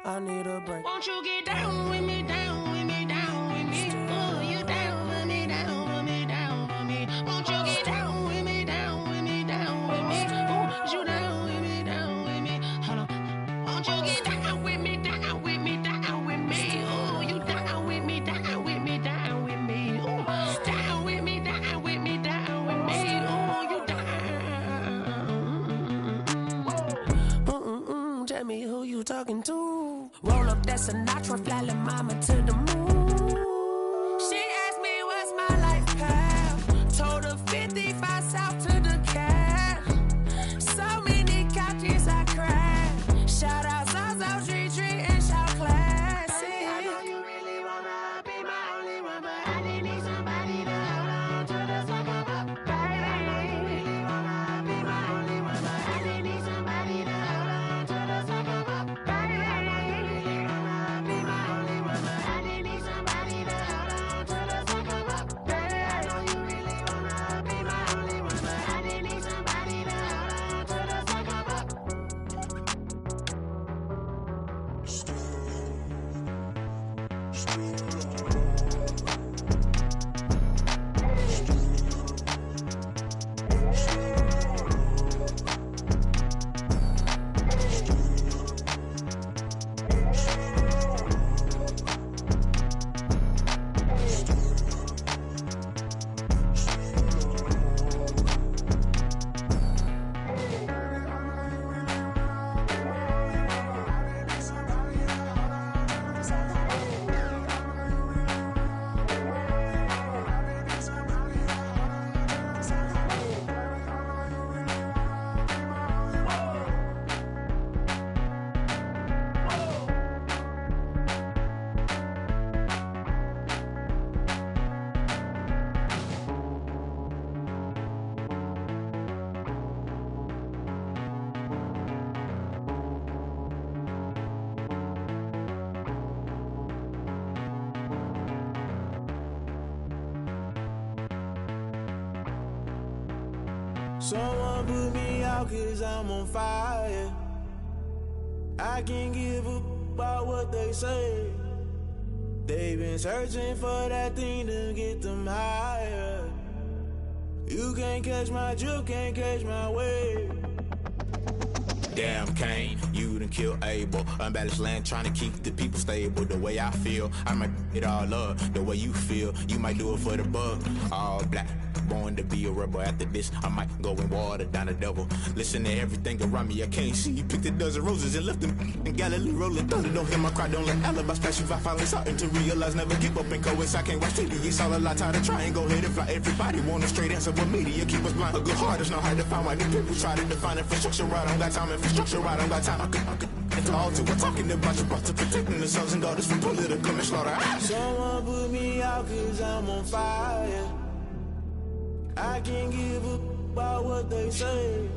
I need a break. Won't you get down with me, down with me, down with me? Oh, you down with me, down with me, down with me. Won't you get down with me, down with me, down with me? Oh, you down with me, down with me? Hold on. Won't you get down with me, down with me, down with me? Oh, you down with me, down with me, down with me? Oh, down with me, down with me, down with me? Oh, you down. Tell me who you talking to. Roll up that Sinatra, fly la mama to the moon. She asked me what's my life path. Told her 55 south to the cab. So many couches I cried. Shout out South Street and shout classic. I know you really wanna be my only one, but I didn't need somebody to hold on to the second up. Baby, I know you really wanna be my only one, but I didn't need somebody to hold on to the second up. Baby, I know you really wanna be my Someone put me out 'cause I'm on fire. I can't give up about what they say. They've been searching for that thing to get them higher. You can't catch my drift, can't catch my wave. Damn, Kane, you done killed Abel. Unbalanced land, trying to keep the people stable. The way I feel, I might it all up. The way you feel, you might do it for the buck. All black, born to be a rebel. After this, I might go and water down the devil. Listen to everything around me, I can't see. You picked a dozen roses and left them in Galilee rolling thunder. Don't hear my cry, don't let alibis pass you. I finally starting to realize, never give up and coincide. Can't watch TV, it's all a lot. Tired of trying, go ahead and fly. Everybody want a straight answer, but media keep us blind. A good heart is not hard to find. Why these people try to define infrastructure right? I don't got time, infrastructure right, I don't got time. I could. It's all to we're talking about you, brought to protecting the sons and daughters from political slaughter. Someone put me out 'cause I'm on fire. I can't give up about what they say.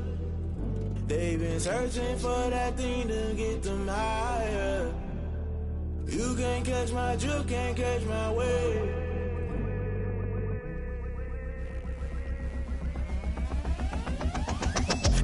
They've been searching for that thing to get them higher. You can't catch my drift, can't catch my wave.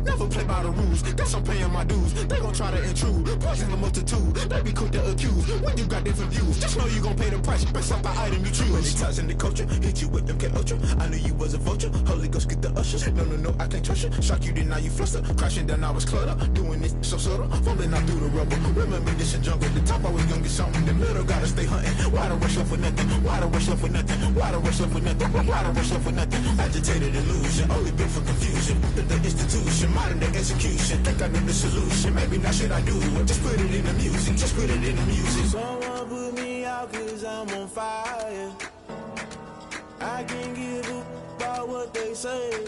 Never play by the rules, guess I'm paying my dues. They gon' try to intrude, poison the multitude. They be quick to accuse when you got different views. Just know you gon' pay the price based off the item you choose. Many ties in the culture, hit you with them K-Ultra. I knew you was a vulture, Holy Ghost get the ushers. No, I can't trust you. Shock you, then now you fluster. Crashing down, I was cluttered. Doing this so subtle, falling out through the rubble. Remember this in jungle, the top I was young and something. The middle gotta stay hunting. Why the rush left for nothing? Why the rush left for nothing? Why the rush left for nothing? Why the rush left for nothing? Agitated illusion, only built for confusion. The institution, modern day execution. Think I know the solution. Maybe not should I do it? Just put it in the music. Just put it in the music. Someone put me out 'cause I'm on fire. I can't give up about what they say.